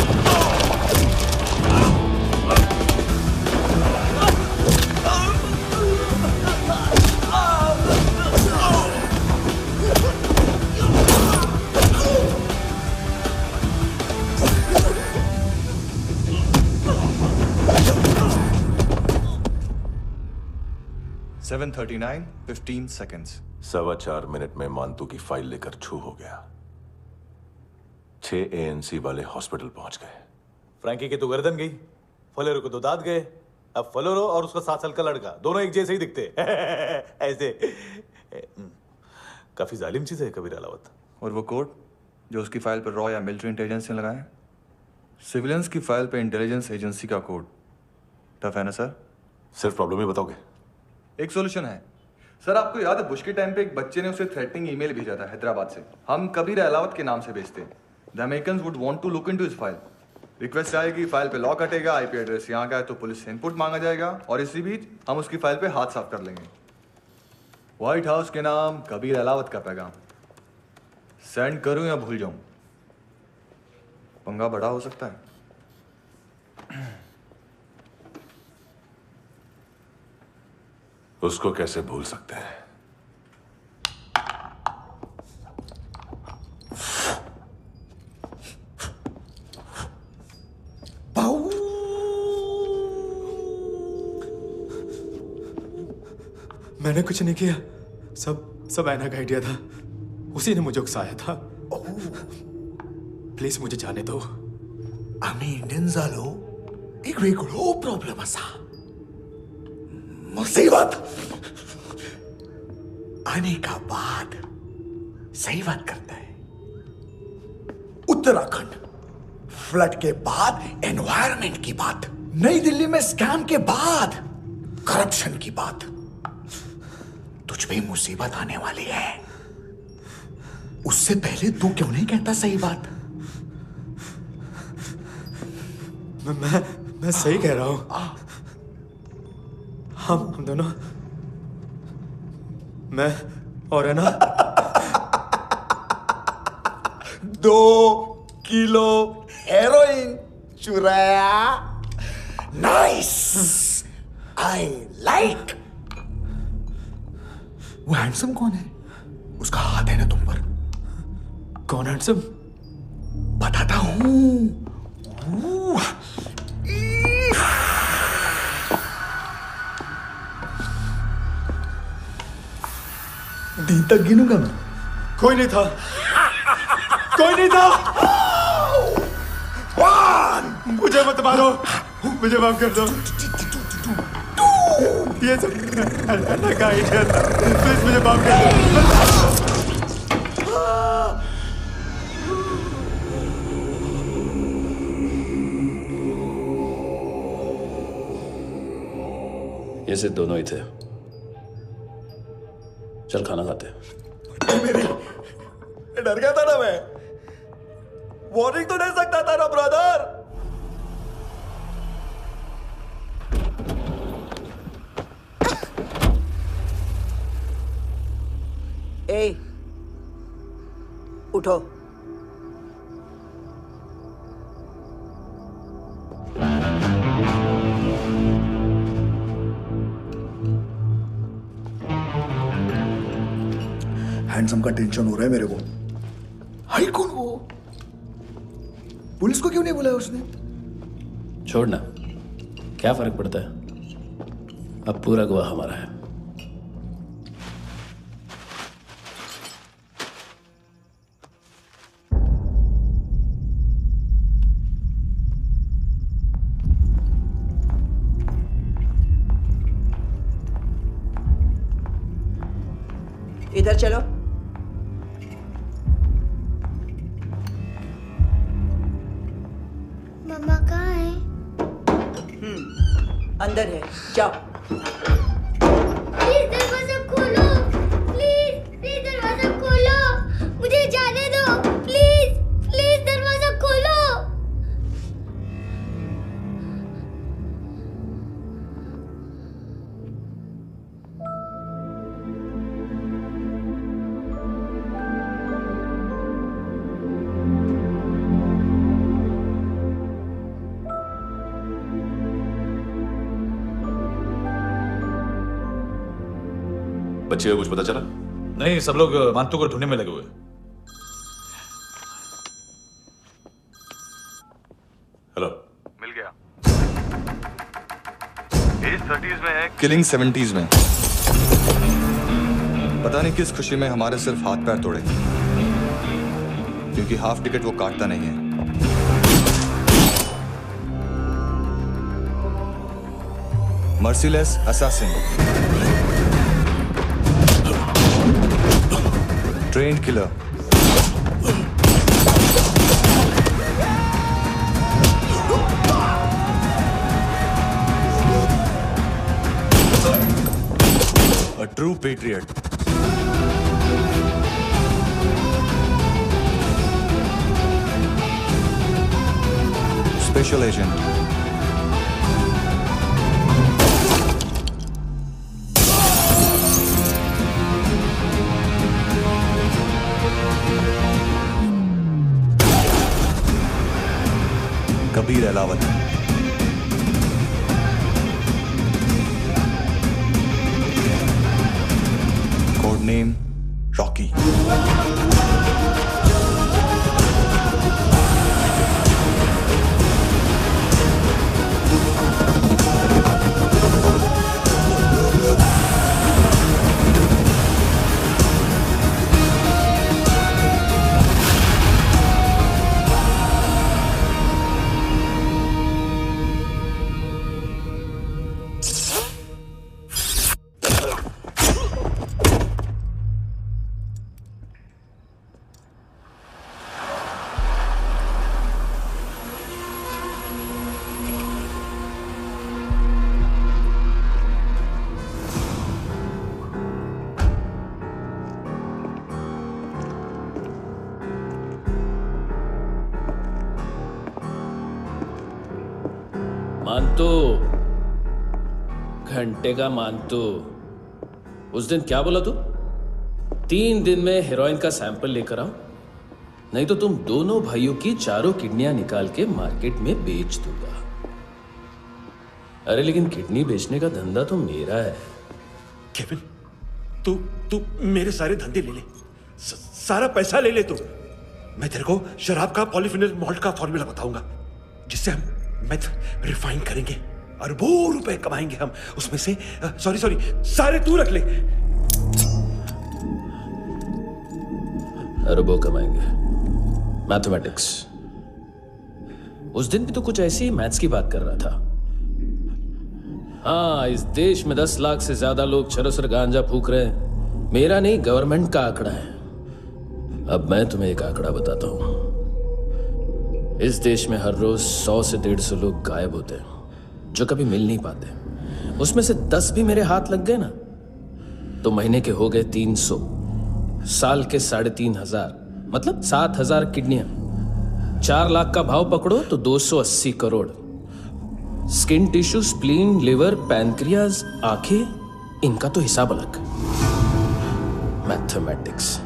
Oh!
7:39, 15 seconds.
4.25 मिनट में मानतू की फाइल लेकर छू हो गया। 6 ANC वाले हॉस्पिटल पहुंच गए।
फ्रैंकी की तो गर्दन गई, फलेरो को तो दांत गए। अब फलेरो और उसका 7 साल का लड़का दोनों एक जैसे ही दिखते ऐसे। काफी जालिम चीज है कबीर अलावत।
और वो कोड जो उसकी फाइल पर रॉ या मिलिट्री इंटेलिजेंस ने लगाया, सिविलियंस की फाइल पे इंटेलिजेंस एजेंसी का कोड। टफ है ना सर?
सिर्फ प्रॉब्लम ही बताओगे?
एक सॉल्यूशन है सर। आपको याद है बुश के टाइम पे एक बच्चे ने उसे थ्रेटनिंग ईमेल भेजा था हैदराबाद से। हम कबीर अलावत के नाम से भेजते हैं। The Americans would want to look into his file. Request आएगी, फाइल पे लॉक हटेगा, आईपी एड्रेस यहाँ का है तो पुलिस से इनपुट मांगा जाएगा और इसी बीच हम उसकी फाइल पे हाथ साफ कर लेंगे। व्हाइट हाउस के नाम कबीर अलावत का पैगाम। सेंड करूं या भूल जाऊं, पंगा बड़ा हो सकता है।
उसको कैसे भूल सकते हैं?
मैंने कुछ नहीं किया, सब ऐना का आइडिया था। उसी ने मुझे उकसाया था। प्लीज मुझे जाने दो।
आम्ही इंडियन झालो एक वेगळो प्रॉब्लेम असा, मुसीबत आने का बाद। सही बात करता है। उत्तराखंड फ्लड के बाद एनवायरनमेंट की बात, नई दिल्ली में स्कैम के बाद करप्शन की बात। तुझ पे मुसीबत आने वाली है, उससे पहले तू क्यों नहीं कहता सही बात?
मैं सही कह रहा हूं। हम दोनों, मैं और है ना
2 किलो हेरोइन चुराया। Nice, I like. वो हैंडसम कौन है? उसका हाथ है ना तुम पर?
कौन हैंडसम?
बताता हूं। दिन तक गिनूंगा मैं।
कोई नहीं था, कोई नहीं था। मुझे मत मारो, मुझे माफ कर दो। ये सब अन्ना का आइडिया था। प्लीज मुझे माफ कर दो।
ये सिर्फ दोनों ही थे। चल खाना खाते।
मेरी डर गया था ना मैं। वार्निंग तो दे सकता था ना ब्रदर।
ए, उठो।
हैंडसम का टेंशन हो रहा है मेरे को। हाई कौन वो? पुलिस को क्यों नहीं बुलाया उसने?
छोड़ना, क्या फर्क पड़ता है? अब पूरा गवाह हमारा है।
इधर चलो।
मम्मा कहाँ है?
अंदर है, जाओ।
प्लीज दरवाजा खोलो, प्लीज दरवाजा खोलो, मुझे जाने दो। प्लीज दरवाजा खोलो।
बच्चे को कुछ पता चला?
नहीं, सब लोग मानतू को ढूंढने में लगे हुए।
हेलो,
मिल गया। एज 30s में है, किलिंग 70s में। पता नहीं किस खुशी में हमारे सिर्फ हाथ पैर तोड़े, क्योंकि हाफ टिकट वो काटता नहीं है। Merciless assassin, trained killer, a true patriot. Special agent. Kabir Alawat. Code name Rocky.
मानतो, घंटे का मानतो, उस दिन क्या बोला तू? 3 दिन में हेरोइन का सैंपल लेकर आओ, नहीं तो तुम दोनों भाइयों की चारों किडनियां निकाल के मार्केट में बेच दूंगा। अरे लेकिन किडनी बेचने का धंधा तो मेरा है।
केविन, तू मेरे सारे धंधे ले ले, सारा पैसा ले ले तू। मैं तेरे को शराब का पॉलीफिनल मॉल्ट का फॉर्मूला बताऊंगा, जिससे हम मेथ रिफाइन करेंगे, अरबों रुपए कमाएंगे हम उसमें से। सॉरी सारे तू रख ले।
अरबों कमाएंगे, मैथमेटिक्स। उस दिन भी तो कुछ ऐसी ही मैथ्स की बात कर रहा था। हाँ, इस देश में 10 लाख से ज्यादा लोग चरस और गांजा फूक रहे हैं। मेरा नहीं, गवर्नमेंट का आंकड़ा है। अब मैं तुम्हें एक आंकड़ा बताता हूं। इस देश में हर रोज 100 से 150 लोग गायब होते हैं, जो कभी मिल नहीं पाते। उसमें से 10 भी मेरे हाथ लग गए ना, तो महीने के हो गए 300, साल के 3,500, मतलब 7,000 किडनियां। 4 लाख का भाव पकड़ो तो 280 crore. Skin tissue, spleen, liver, pancreas, आंखें, इनका तो हिसाब अलग। मैथमेटिक्स।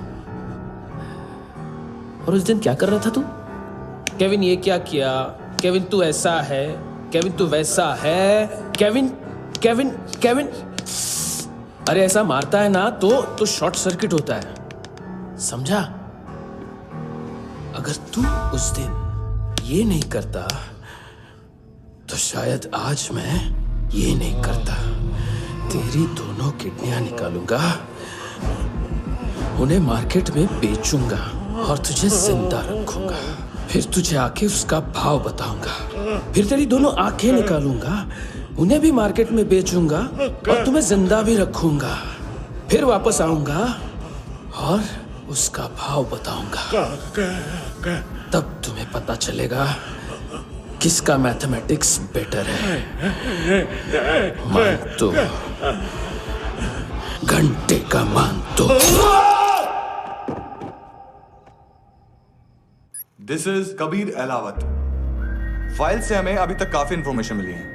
और उस दिन क्या कर रहा था तू? केविन ये क्या किया, केविन तू ऐसा है, केविन तू वैसा है, केविन केविन केविन। अरे ऐसा मारता है ना तो शॉर्ट सर्किट होता है, समझा? अगर तू उस दिन ये नहीं करता तो शायद आज मैं ये नहीं करता। तेरी दोनों किडनियां निकालूंगा, उन्हें मार्केट में बेचूंगा और तुझे जिंदा रखूंगा। फिर तुझे आके उसका भाव बताऊंगा। फिर तेरी दोनों आंखें निकालूंगा, उन्हें भी मार्केट में बेचूंगा और तुम्हें जिंदा भी रखूंगा। फिर वापस आऊंगा और उसका भाव बताऊंगा। तब तुम्हें पता चलेगा किसका मैथमेटिक्स बेटर है। मानतो, घंटे का मानतो।
This is Kabir Ahlawat. File से हमें अभी तक काफी इंफॉर्मेशन मिली है।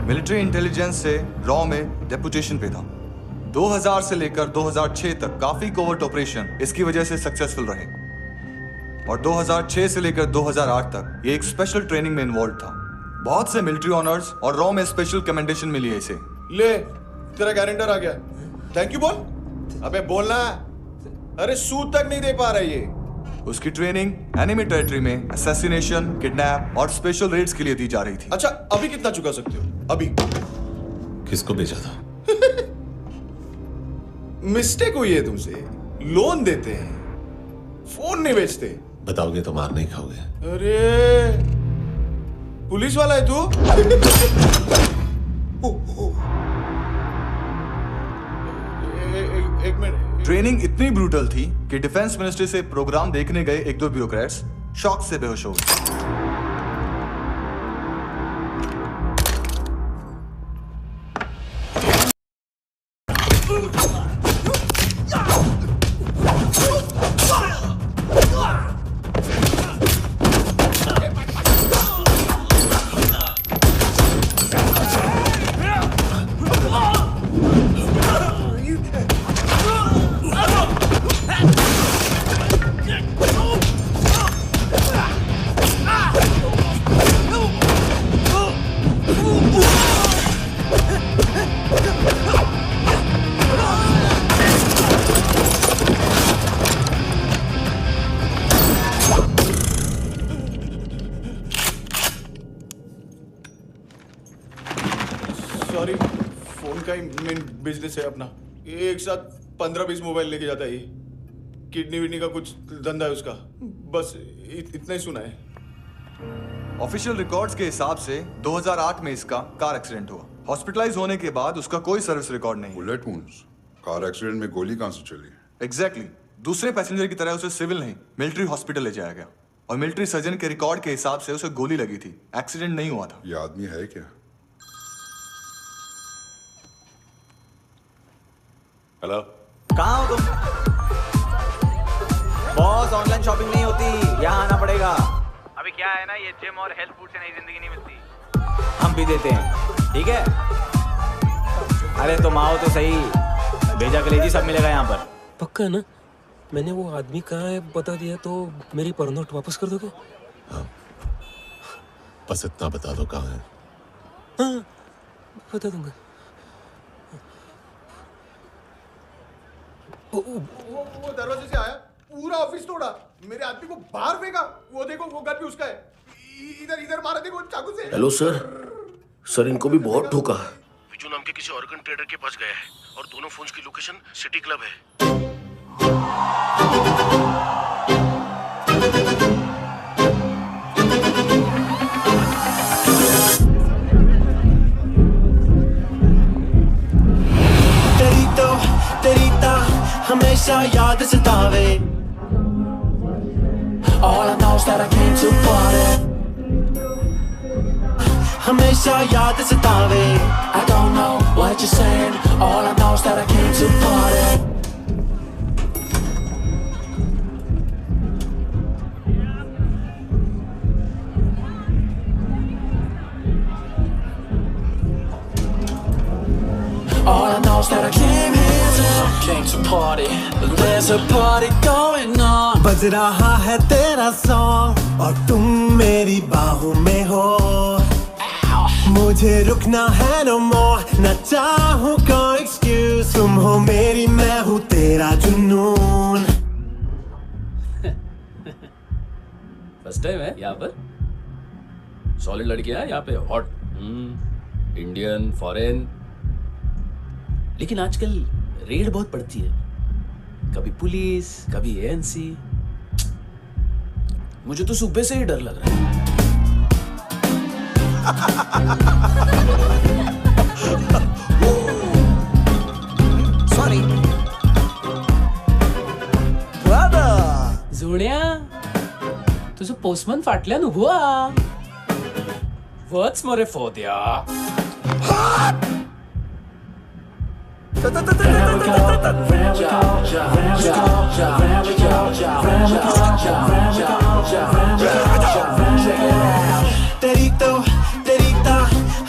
मिलिट्री इंटेलिजेंस से रॉ में डेपुटेशन पे था। 2000 से लेकर 2006 तक काफी कोवर्ट ऑपरेशन इसकी वजह से सक्सेसफुल रहे, और 2006 से लेकर 2008 तक ये एक स्पेशल ट्रेनिंग में इन्वॉल्व था। बहुत से मिलिट्री ऑनर्स और रॉ में स्पेशल कमेंडेशन मिली है इसे।
ले, तेरा गारंटर आ गया। थैंक यू बोल। अबे बोलना।
अरे सूद तक नहीं दे पा रहा ये। उसकी ट्रेनिंग एनिमी टेरिटरी में असैसिनेशन, किडनैप और स्पेशल रेड्स के लिए दी जा रही थी।
अच्छा, अभी कितना चुका सकते हो? अभी
किसको भेजा था?
मिस्टेक हुई है तुमसे। लोन देते हैं, फोन नहीं बेचते।
बताओगे तो मार नहीं खाओगे।
अरे पुलिस वाला है तू? एक मिनट।
ट्रेनिंग इतनी ब्रूटल थी कि डिफेंस मिनिस्ट्री से प्रोग्राम देखने गए एक दो ब्यूरोक्रेट्स शॉक से बेहोश हो गए।
सॉरी, फोन का ही मेन बिजनेस है अपना। एक साथ 15-20 मोबाइल लेके जाता है ये। किडनी विडनी का कुछ धंधा है उसका। बस इतना ही सुना है।
ऑफिशियल रिकॉर्ड्स के हिसाब से 2008 में इसका कार एक्सीडेंट हुआ। हॉस्पिटलाइज होने के बाद उसका कोई सर्विस रिकॉर्ड नहीं।
Bullet wounds. कार एक्सीडेंट में गोली कहां से चली?
एग्जैक्टली। दूसरे पैसेंजर की तरह उसे सिविल नहीं, मिलिट्री हॉस्पिटल ले जाया गया और मिलिट्री सर्जन के रिकॉर्ड के हिसाब से उसे गोली लगी थी। एक्सीडेंट नहीं हुआ था।
ये आदमी है क्या?
हेलो,
कहाँ हो तुम? बॉस, ऑनलाइन शॉपिंग नहीं होती, यहाँ आना पड़ेगा।
अभी क्या है ना, ये जिम और हेल्थ फूड से नई जिंदगी नहीं मिलती।
हम भी देते हैं, ठीक है? अरे तुम आओ तो सही, भेजा कलेजी सब मिलेगा यहाँ पर।
पक्का ना? मैंने वो आदमी कहाँ है बता दिया तो मेरी पर नोट वापस कर दोगे?
हाँ, बस इतना बता दो कहाँ है।
हाँ, बता दूंगा।
वो दरवाजे से आया, पूरा ऑफिस तोड़ा, मेरे आदमी को बाहर फेंका। वो देखो, वो गन भी उसका है। इधर इधर मारा देखो चाकू से।
हेलो सर, इनको भी बहुत ठोका। विजू नाम के किसी ऑर्गन ट्रेडर के पास गया है और दोनों फोन्स की लोकेशन सिटी क्लब है।
हमेशा याद सतावे। All I know is that I came to party। हमेशा याद सतावे। I don't know what you're saying। All I know is that I came to party। All I know is that I came to party, there's a party going on।
बज रहा है तेरा song और तुम मेरी बाहों में हो। मुझे रुकना है no more, न चाहूँ कोई excuse। तुम हो मेरी, मैं हूँ तेरा जुनून।
फर्स्ट टाइम है यहाँ पर। सॉलिड लड़कियां यहाँ पे, हॉट इंडियन, फॉरेन। लेकिन आजकल रेड बहुत पड़ती है, कभी पुलिस, कभी एएनसी। मुझे तो सुबह से ही डर लग रहा है।
Sorry।
जोड्या, तुझं पोस्टमन फाटल्यान उभो आ।
वच मरे फोद्या।
तेरी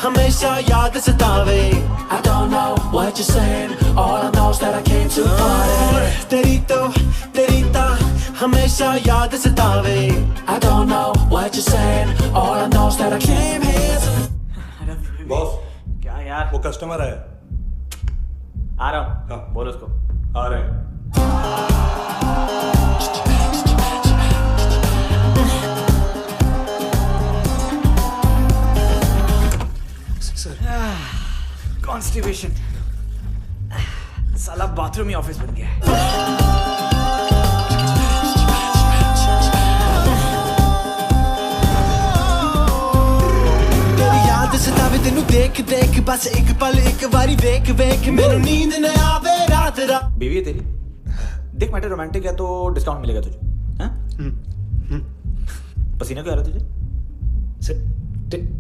हमेशा याद सतावे। I don't know what you're saying। All I know is that I came to party। तेरी हमेशा याद सतावे। I don't know what you're saying। All I know is that I came here to।
Boss,
क्या यार?
वो customer है।
आ रहा हूँ। बोल उसको।
आ रहे हैं।
कॉन्स्टिपेशन, साला बाथरूम ही ऑफिस बन गया है।
सतावे तेनू देख देख बस एक पल एक बारी वेख वेख मैनू नींद न आवे रात रात।
बीवी है तेरी, देख मैटर रोमांटिक है तो डिस्काउंट मिलेगा तुझे। हाँ? पसीना क्यों आ रहा है तुझे?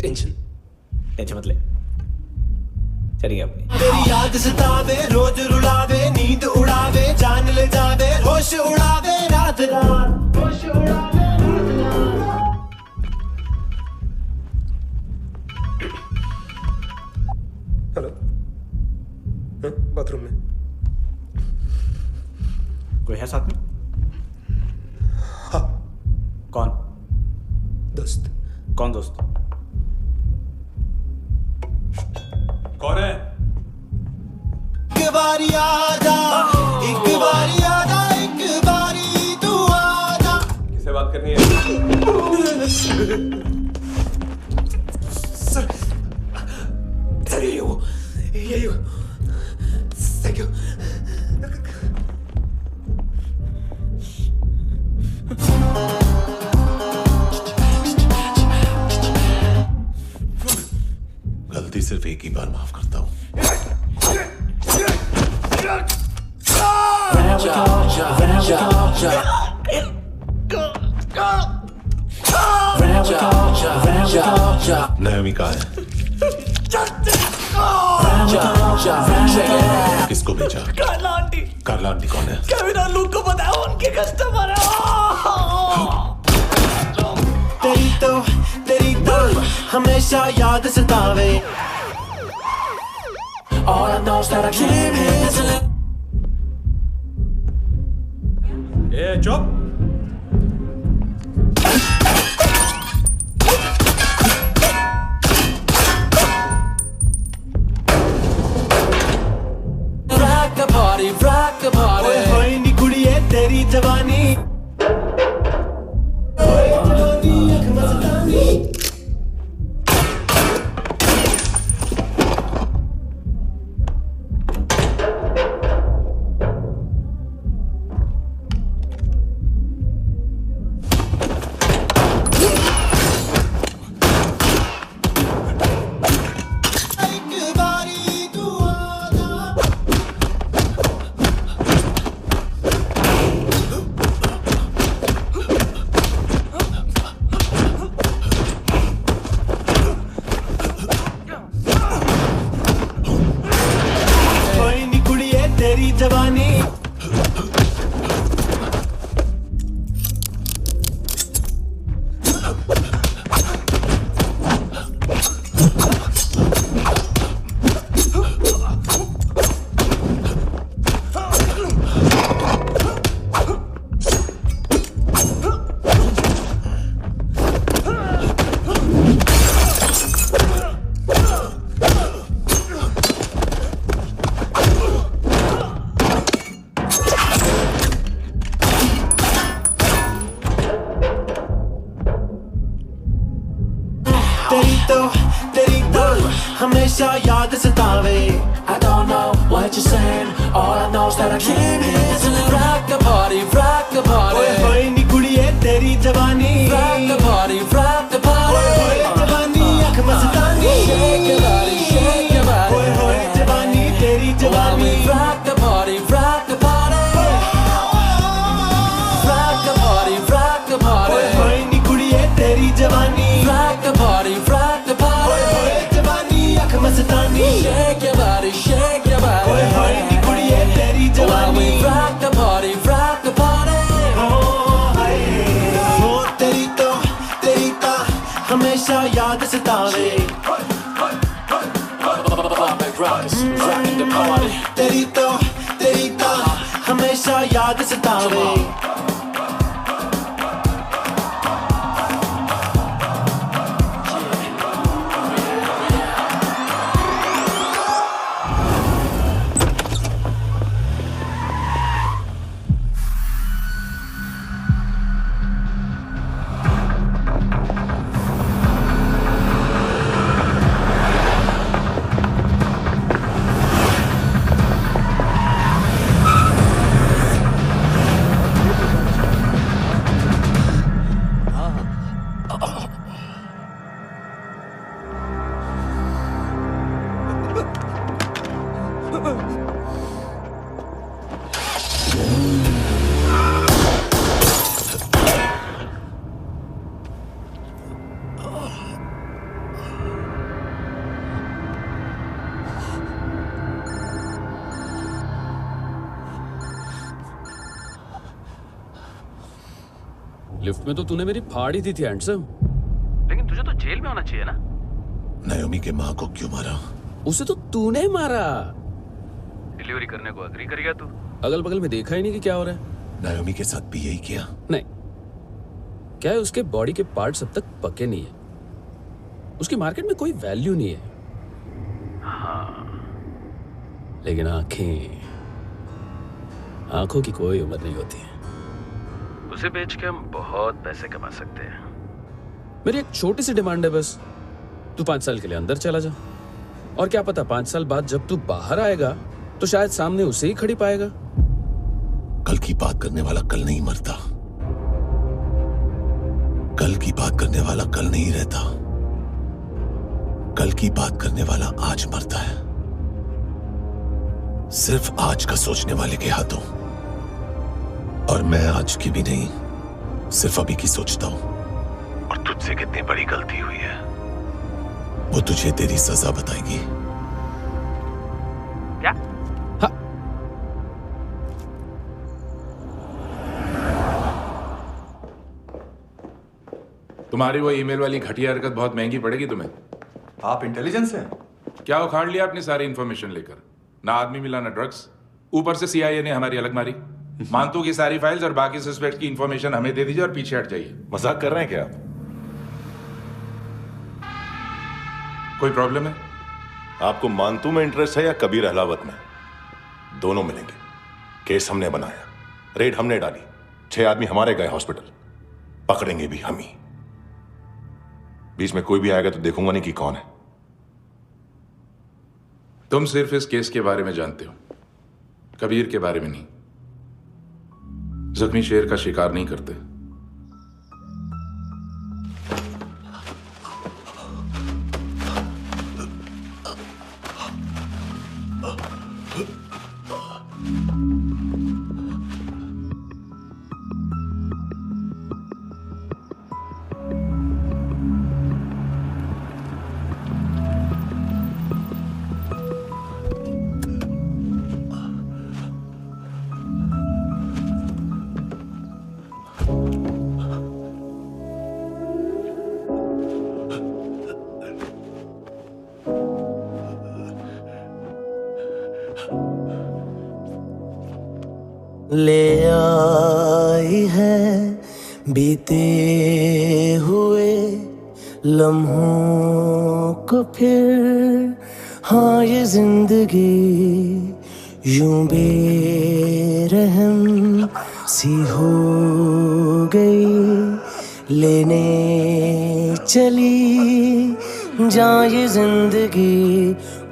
टेंशन मत ले, चलिए अपनी।
तेरी याद सतावे रोज रुलावे नींद उड़ावे जान ले जावे होश उड़ावे रात रात होश उड़ावे।
हेलो, बाथरूम में
कोई है साथ में?
हाँ।
कौन?
दोस्त।
कौन दोस्त?
कौन है?
एक बारी आजा, एक बारी आजा, एक बारी तू आजा।
किससे बात करनी है?
सर यही हो। Thank you.
गलती सिर्फ एक ही बार माफ करता हूँ। नायोमी कहाँ है? किसको भेजा?
कार्ला आंटी।
कार्ला आंटी कौन है?
केविन और लूक को बताया उनके कस्टमर है। तेरी तो हमेशा याद सतावे। All I know is that I came here to live.
ए चुप।
rock the party। होए नी कुड़िए तेरी जवानी, होए जवानी अख मस्तानी। जवानी तेरी तो हमेशा याद सतावे। I don't know what you're saying, all I know is that I came here to rock the party, rock the party। ओए होए नी कुड़िए तेरी जवानी, rock the party, rock the party। ओए होए जवानी अख मस्तानी, shake your body, shake your body। ओए होए जवानी तेरी जवानी, rock the party, rock the party। rock the party, rock the party। ओए होए नी कुड़िए तेरी जवानी, rock the party, rock the party। Mastani shake your body, shake your body। ओए होए नी कुड़िए तेरी जवानी, rock the party, rock the party। ओ तेरी तो हमेशा याद सतावे। तेरी तो हमेशा याद सतावे।
लिफ्ट में तो तूने मेरी फाड़ ही दी थी हैंडसम।
लेकिन तुझे तो जेल में होना चाहिए ना।
नायोमी के माँ को क्यों मारा?
उसे तो तूने मारा।
डिलीवरी करने को अग्री कर गया तू।
अगल बगल में देखा ही नहीं कि क्या हो रहा है।
नायोमी के साथ भी यही किया?
नहीं, क्या है उसके बॉडी के पार्ट्स अब तक पके नहीं है, उसकी मार्केट में कोई वैल्यू नहीं है।
हाँ,
लेकिन आंखों की कोई उम्र नहीं होती है।
उसे बेच के हम बहुत पैसे कमा सकते हैं।
मेरी एक छोटी सी डिमांड है बस, तू 5 साल के लिए अंदर चला जा, और क्या पता 5 साल बाद जब तू बाहर आएगा तो शायद सामने उसे ही खड़ी पाएगा।
कल की बात करने वाला कल नहीं मरता, कल की बात करने वाला कल नहीं रहता, कल की बात करने वाला आज मरता है। सिर्फ आज का सोचने वाले के हाथों। और मैं आज की भी नहीं, सिर्फ अभी की सोचता हूं। और तुझसे कितनी बड़ी गलती हुई है वो तुझे तेरी सजा बताएगी।
क्या?
हाँ।
तुम्हारी वो ईमेल वाली घटिया हरकत बहुत महंगी पड़ेगी तुम्हें।
आप इंटेलिजेंस हैं?
क्या उखाड़ लिया अपनी सारी इंफॉर्मेशन लेकर? ना आदमी मिला ना ड्रग्स, ऊपर से CIA ने हमारी अलग मारी। मानतू की सारी फाइल्स और बाकी सस्पेक्ट की इंफॉर्मेशन हमें दे दीजिए और पीछे हट जाइए।
मजाक कर रहे हैं क्या आप?
कोई प्रॉब्लम है?
आपको मानतू में इंटरेस्ट है या कबीर अहलावत में? दोनों मिलेंगे। केस हमने बनाया, रेड हमने डाली, 6 आदमी हमारे गए हॉस्पिटल, पकड़ेंगे भी हम ही। बीच में कोई भी आएगा तो देखूंगा नहीं कि कौन है।
तुम सिर्फ इस केस के बारे में जानते हो, कबीर के बारे में नहीं। जख्मी शेर का शिकार नहीं करते।
ले आई है बीते हुए लम्हों को फिर, हाँ ये जिंदगी यूं बेरहम सी हो गई, लेने चली जा ये जिंदगी।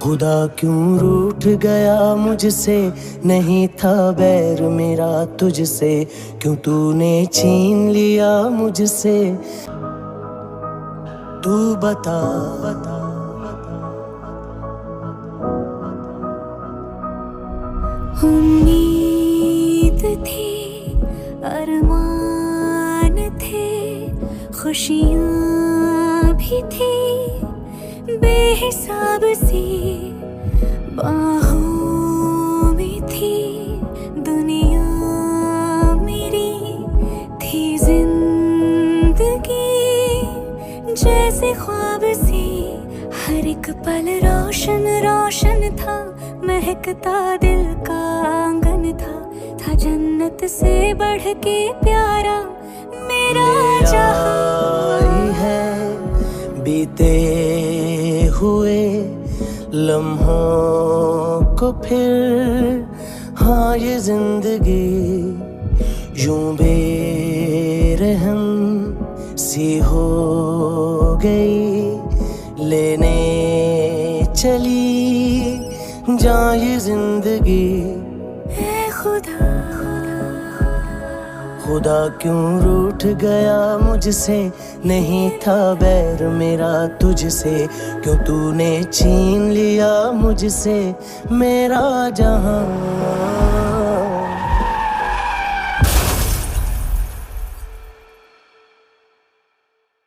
खुदा क्यों रूठ गया मुझसे, नहीं था बैर मेरा तुझसे, क्यों तूने छीन लिया मुझसे। तू बता,
उम्मीद थी, अरमान थे, खुशियाँ भी थी, बेहिसाब सी बाहों में थी दुनिया मेरी, थी जिंदगी जैसे ख्वाब सी, हर एक पल रोशन रोशन था, महकता दिल का आंगन था जन्नत से बढ़ के प्यारा मेरा जहां
है बीते हुए लम्हों को फिर, हाँ ये जिंदगी यूं बेरहम सी हो गई, लेने चली जा ये जिंदगी। खुदा क्यों रूठ गया मुझसे, नहीं था बैर मेरा तुझसे, क्यों तूने छीन लिया मुझसे मेरा जहां।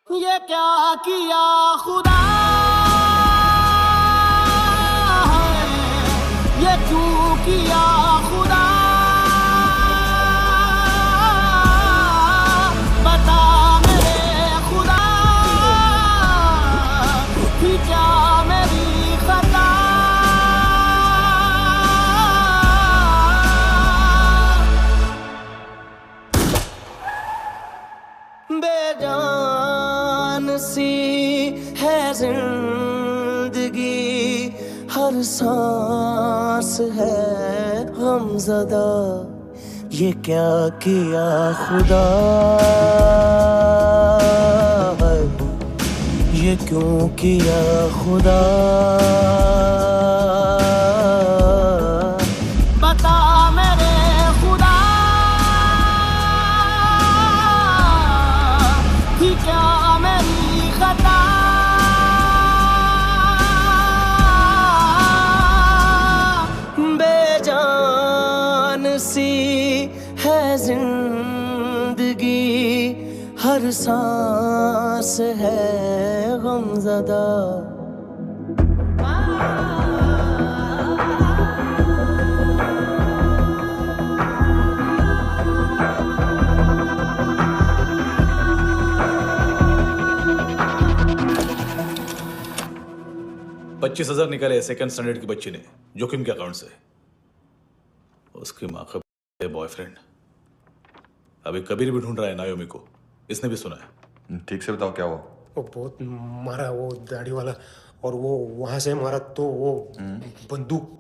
ये क्या किया खुदा, ये क्यों किया खुदा, बता
जिंदगी हर सांस है गमज़दा, ये क्या किया खुदा, ये क्यों किया खुदा। बता मेरे खुदा कि क्या मेरी खता, बेजान सी है जिंदगी हर सांस है गमज़दा।
$25,000 निकाले सेकंड स्टैंडर्ड की बच्ची ने जोखिम के अकाउंट से। उसकी माँ का बॉयफ्रेंड अभी कबीर भी ढूंढ रहा है नायोमी को, इसने भी सुना है।
ठीक से बताओ क्या हुआ।
वो बहुत मारा वो दाढ़ी वाला, और वो वहां से मारा तो वो बंदूक।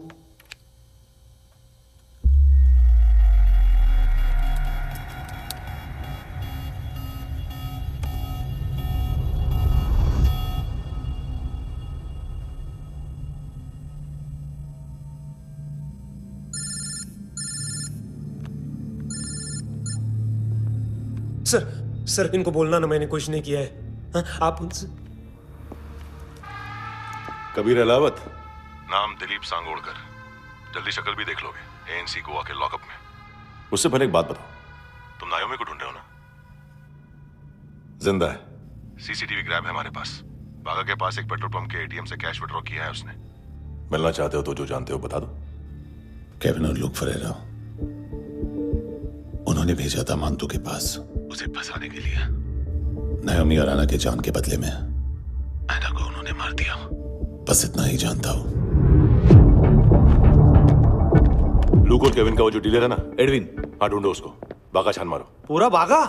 सर इनको बोलना ना मैंने कुछ नहीं किया है। हाँ, आप उनसे।
कबीर अलावत, नाम दिलीप सांगोड़कर। जल्दी शक्ल भी देख लोगे एएनसी गोवा के लॉकअप में। उससे पहले एक बात बताओ, तुम नायोमी को ढूंढ रहे हो ना? जिंदा है, सीसीटीवी ग्रैब है हमारे पास। बागा के पास एक पेट्रोल पंप के एटीएम से कैश विड्रॉ किया है उसने। मिलना चाहते हो तो जो जानते हो बता दो।
केविन और लुक फरेरा, उन्होंने भेजा था मांतू के पास उसे फंसाने के लिए। नायोमी और आना के जान के बदले में आना को उन्होंने मार दिया। बस इतना ही जानता हूं।
लूक और केविन का वो जो डीलर है ना,
एडविन,
हाँ ढूंढो उसको। बागा छान मारो।
पूरा बागा?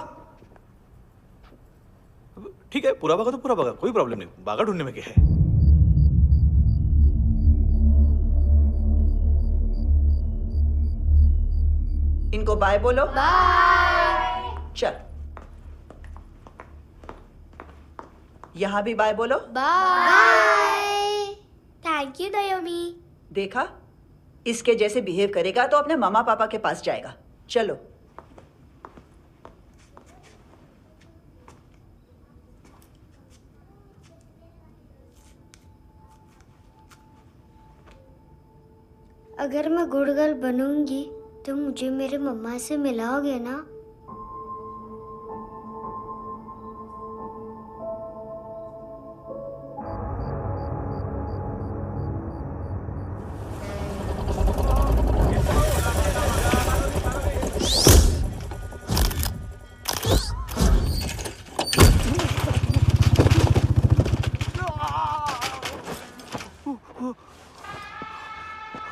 ठीक है, पूरा बागा तो पूरा बागा, कोई प्रॉब्लम नहीं। बागा ढूंढने में क्या है।
इनको बाय बोलो। बाय। चल, यहां भी बाय बोलो।
बाय। Thank you नायोमी।
देखा, इसके जैसे बिहेव करेगा तो अपने मामा पापा के पास जाएगा। चलो।
अगर मैं गुड गर्ल बनूंगी तो मुझे मेरे मम्मा से मिलाओगे ना?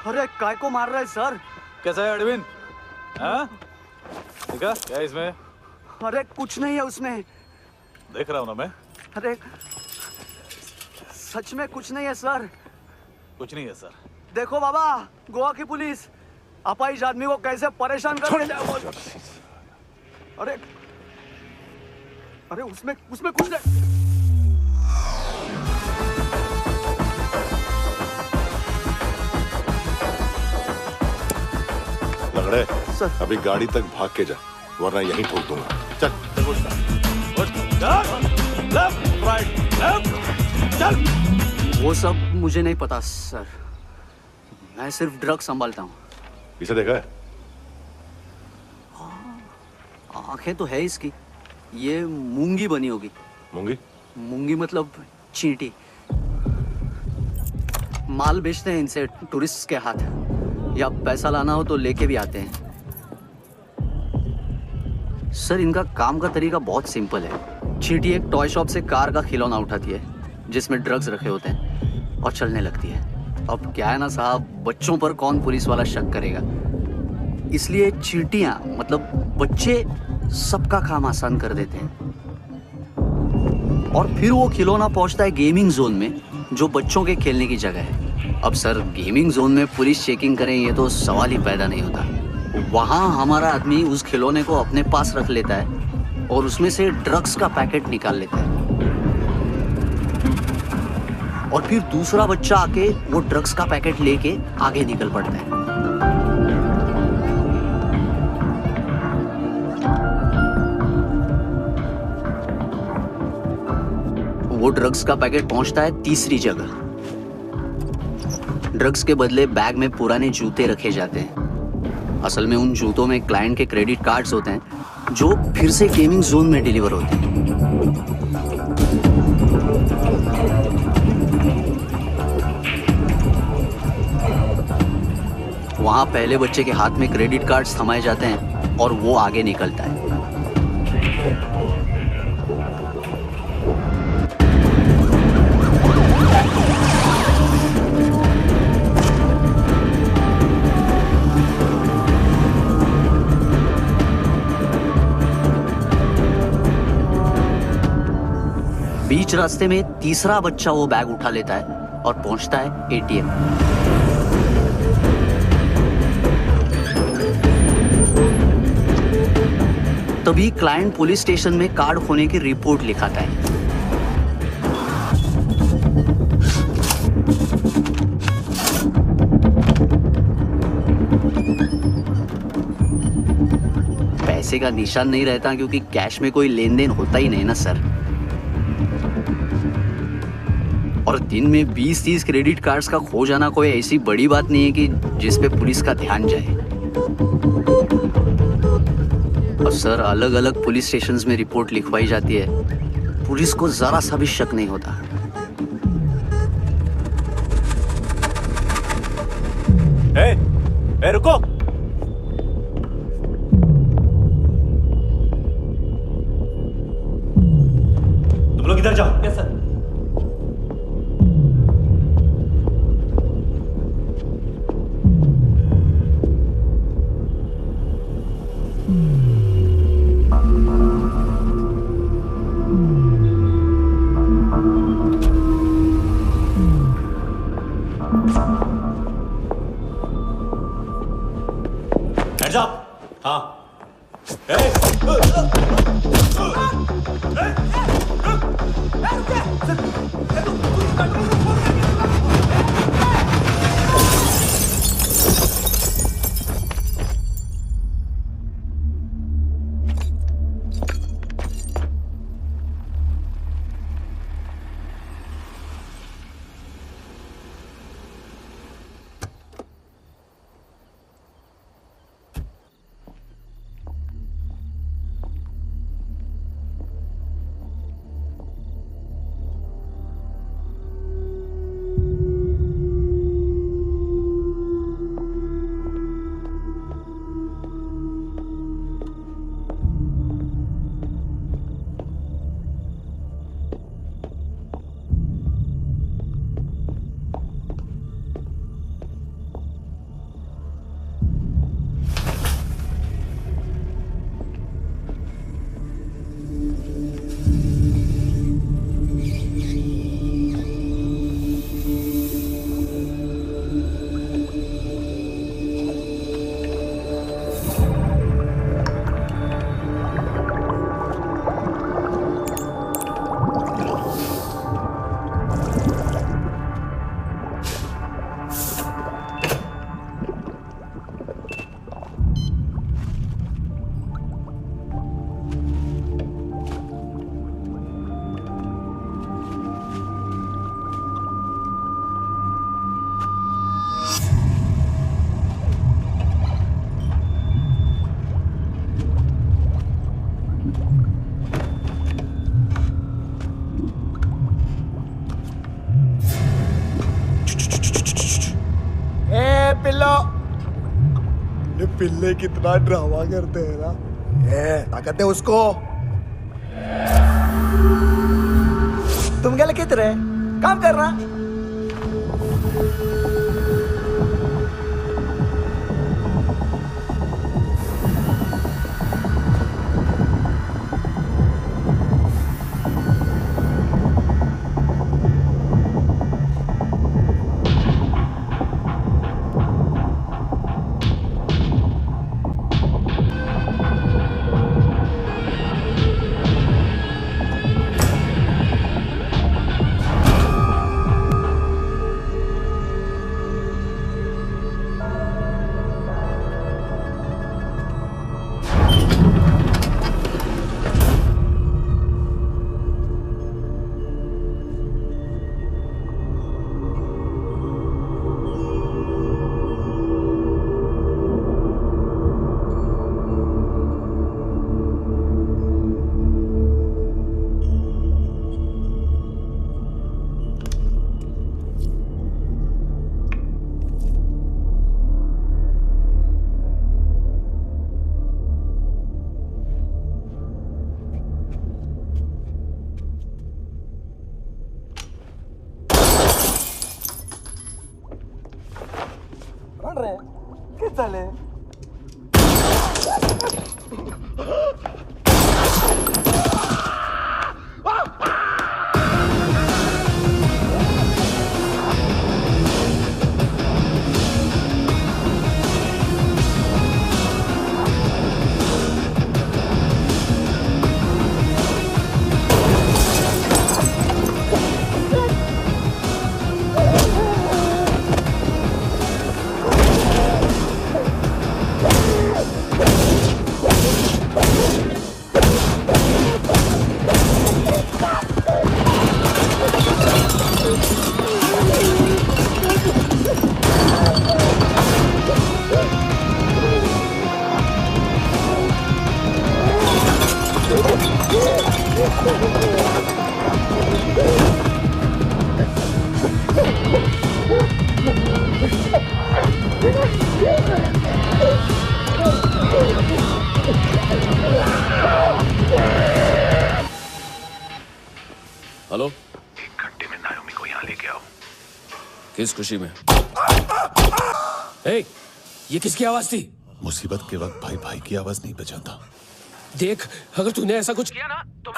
अरे काय को मार रहा है सर?
कैसा है एडविन? हाँ? देखा क्या है इसमें?
अरे कुछ नहीं है उसमें।
देख रहा हूं ना मैं।
अरे सच में कुछ नहीं है सर।
कुछ नहीं है सर।
देखो बाबा, गोवा की पुलिस अपाहिज आदमी को कैसे परेशान कर। अरे अरे उसमें कुछ नहीं।
लंगड़े, अभी गाड़ी तक भाग के जा, वरना यहीं ठोक दूंगा। चल।
वो सब मुझे नहीं पता सर, मैं सिर्फ ड्रग संभालता हूँ।
इसे देखा है?
आंखें तो है इसकी, ये मूंगी बनी होगी।
मूंगी?
मूंगी मतलब चींटी। माल बेचते हैं इनसे टूरिस्ट के हाथ, या पैसा लाना हो तो लेके भी आते हैं। सर इनका काम का तरीका बहुत सिंपल है। चींटी एक टॉय शॉप से कार का खिलौना उठाती है जिसमें ड्रग्स रखे होते हैं और चलने लगती है। अब क्या है ना साहब, बच्चों पर कौन पुलिस वाला शक करेगा, इसलिए चींटियां मतलब बच्चे सबका काम आसान कर देते हैं। और फिर वो खिलौना पहुंचता है गेमिंग जोन में, जो बच्चों के खेलने की जगह है। अब सर, गेमिंग जोन में पुलिस चेकिंग करें ये तो सवाल ही पैदा नहीं होता। वहाँ हमारा आदमी उस खिलौने को अपने पास रख लेता है और उसमें से ड्रग्स का पैकेट निकाल लेता है, और फिर दूसरा बच्चा आके वो ड्रग्स का पैकेट लेके आगे निकल पड़ता है। वो ड्रग्स का पैकेट पहुंचता है तीसरी जगह। ड्रग्स के बदले बैग में पुराने जूते रखे जाते हैं। असल में उन जूतों में क्लाइंट के क्रेडिट कार्ड्स होते हैं जो फिर से गेमिंग जोन में डिलीवर होते हैं। वहां पहले बच्चे के हाथ में क्रेडिट कार्ड्स थमाए जाते हैं और वो आगे निकलता है। बीच रास्ते में तीसरा बच्चा वो बैग उठा लेता है और पहुंचता है एटीएम। तभी क्लाइंट पुलिस स्टेशन में कार्ड खोने की रिपोर्ट लिखाता है। पैसे का निशान नहीं रहता क्योंकि कैश में कोई लेन देन होता ही नहीं ना सर। और दिन में 20-30 क्रेडिट कार्ड्स का खो जाना कोई ऐसी बड़ी बात नहीं है कि जिस पे पुलिस का ध्यान जाए। और सर, अलग अलग पुलिस स्टेशंस में रिपोर्ट लिखवाई जाती है, पुलिस को जरा सा भी शक नहीं होता।
ए, रुको। तुम लोग इधर जाओ। Yes sir. Heads up! हाँ।
पिल्ले कितना ड्रामा करते हैं ना। ताकत है उसको।
तुम क्या लिखित रहे? काम कर रहा। सुन रहे हैं किस साले
हेलो,
1 घंटे में नायोमी को यहाँ लेके आओ।
किस खुशी में? ए, ये किसकी आवाज थी?
मुसीबत के वक्त भाई भाई की आवाज नहीं बचाता।
देख, अगर तूने ऐसा कुछ किया ना तो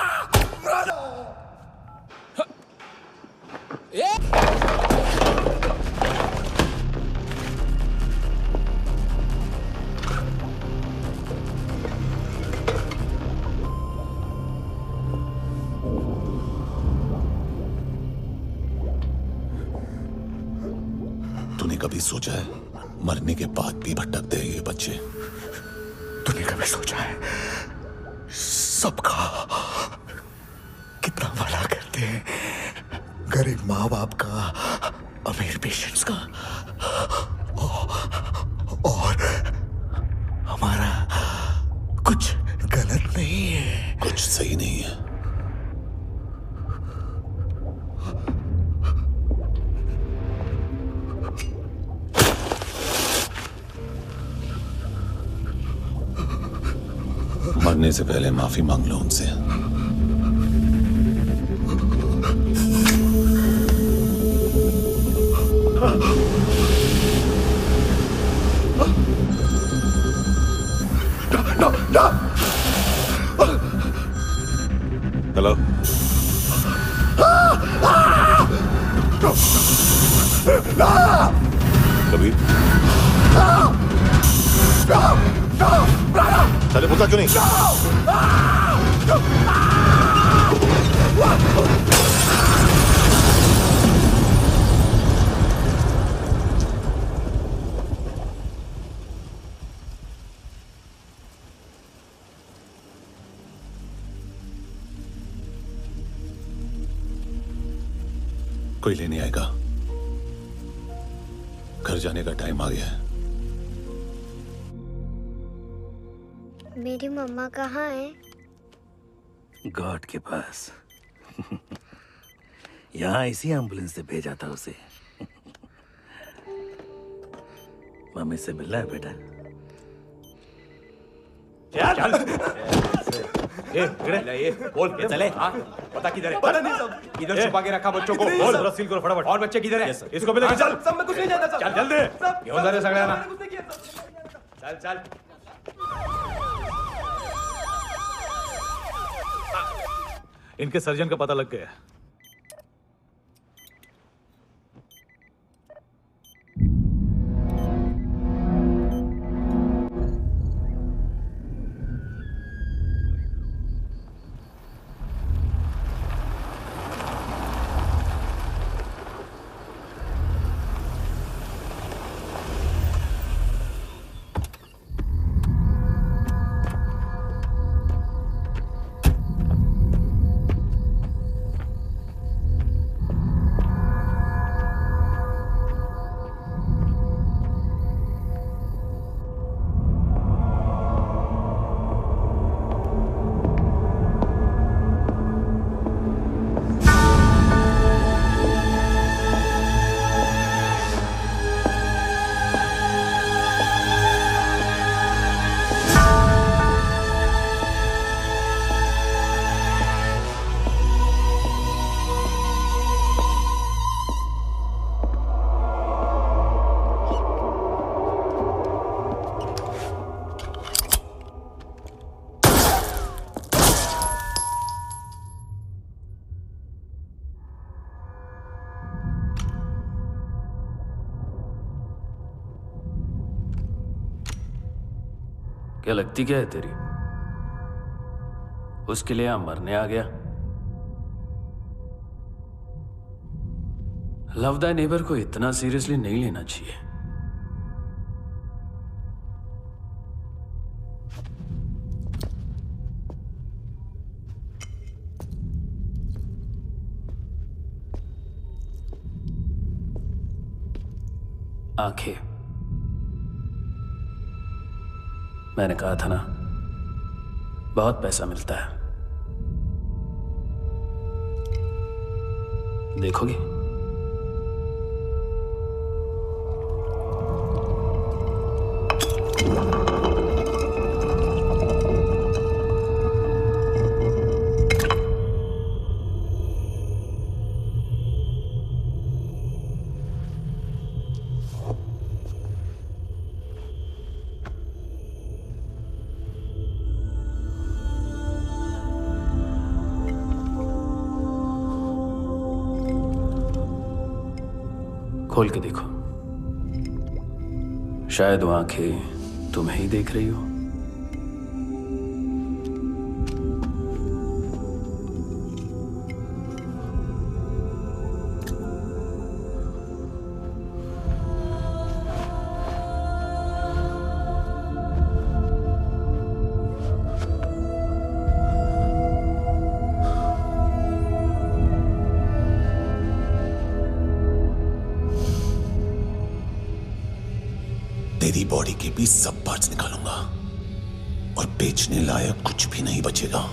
तूने कभी सोचा है मरने के बाद भी भटकते हैं ये बच्चे? तूने कभी सोचा है सबका कितना भला करते हैं? गरीब माँ बाप का, अमीर पेशेंट्स का, और हमारा कुछ गलत नहीं है, कुछ सही नहीं है। मरने से पहले माफी मांग लो उनसे।
हेलो, कबीर, चले बोलता क्यों नहीं?
कोई लेने आएगा। घर जाने का टाइम आ गया है।
मेरी मम्मा कहाँ है?
गॉड के पास। यहाँ इसी एम्बुलेंस से भेजा था उसे। मम्मी से मिलना है बेटा।
चल ये बोल के चले। पता किधर है? पता नहीं सब। इधर छुपा के रखा बच्चों को। बोल जरा सील करो फटाफट। और बच्चे किधर है? इसको भी लेके चल। सब में कुछ नहीं जानता। चल जल्दी। घेऊन जा रे सगळ्यांना। चल चल। इनके सर्जन का पता लग गया।
क्या लगती क्या है तेरी? उसके लिए यहां मरने आ गया? लव द नेबर को इतना सीरियसली नहीं लेना चाहिए। आंखें, मैंने कहा था ना, बहुत पैसा मिलता है। देखोगी? खोल के देखो, शायद वो आंखें तुम्हें ही देख रही हो।
तेरी बॉडी के भी सब पार्ट्स निकालूंगा और बेचने लायक कुछ भी नहीं बचेगा।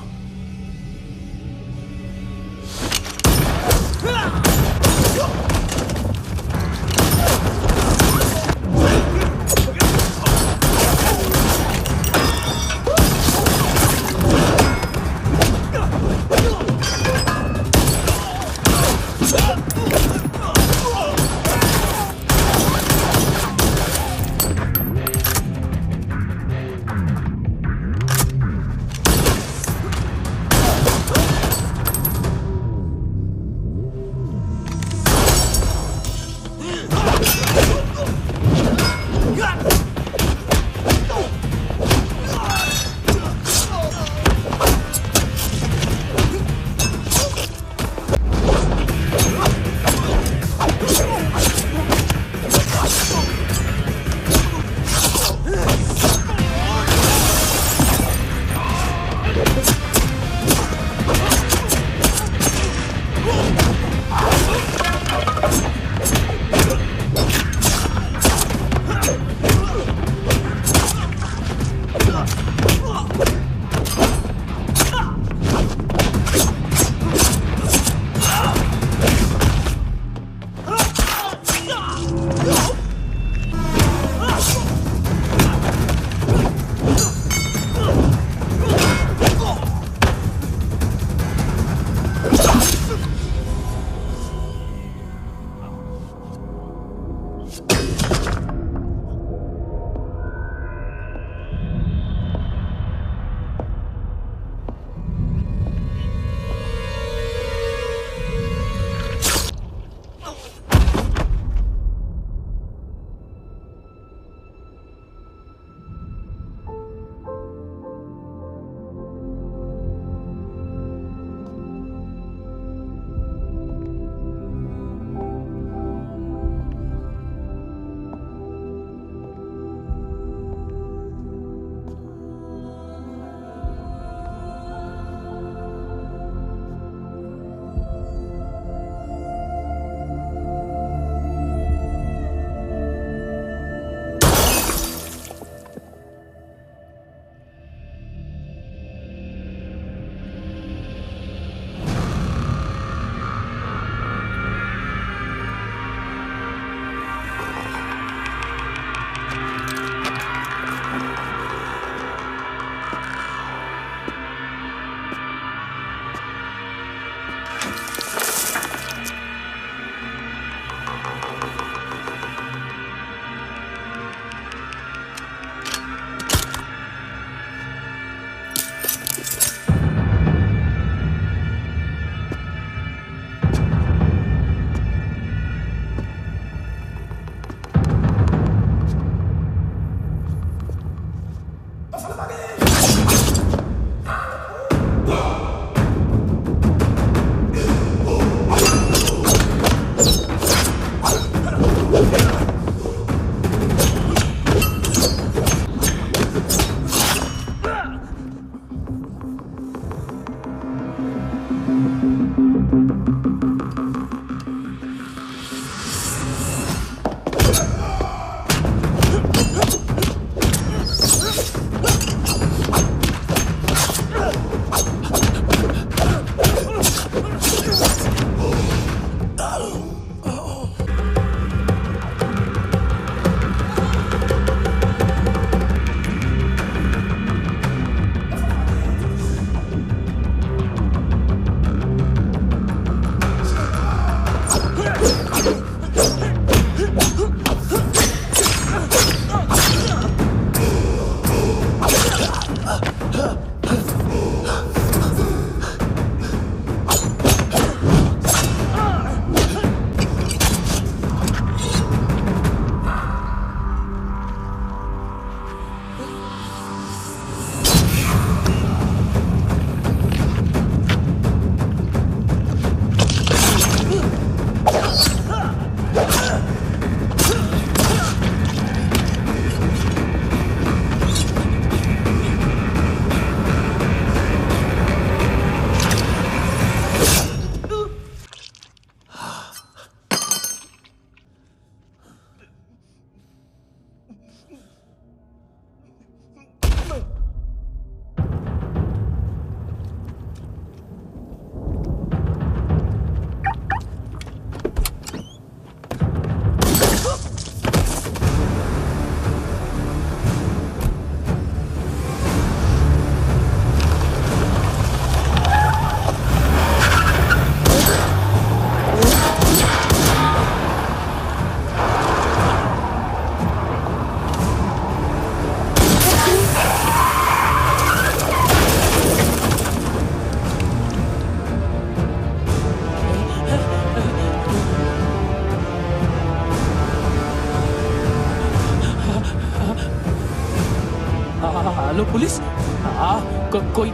हेलो पुलिस,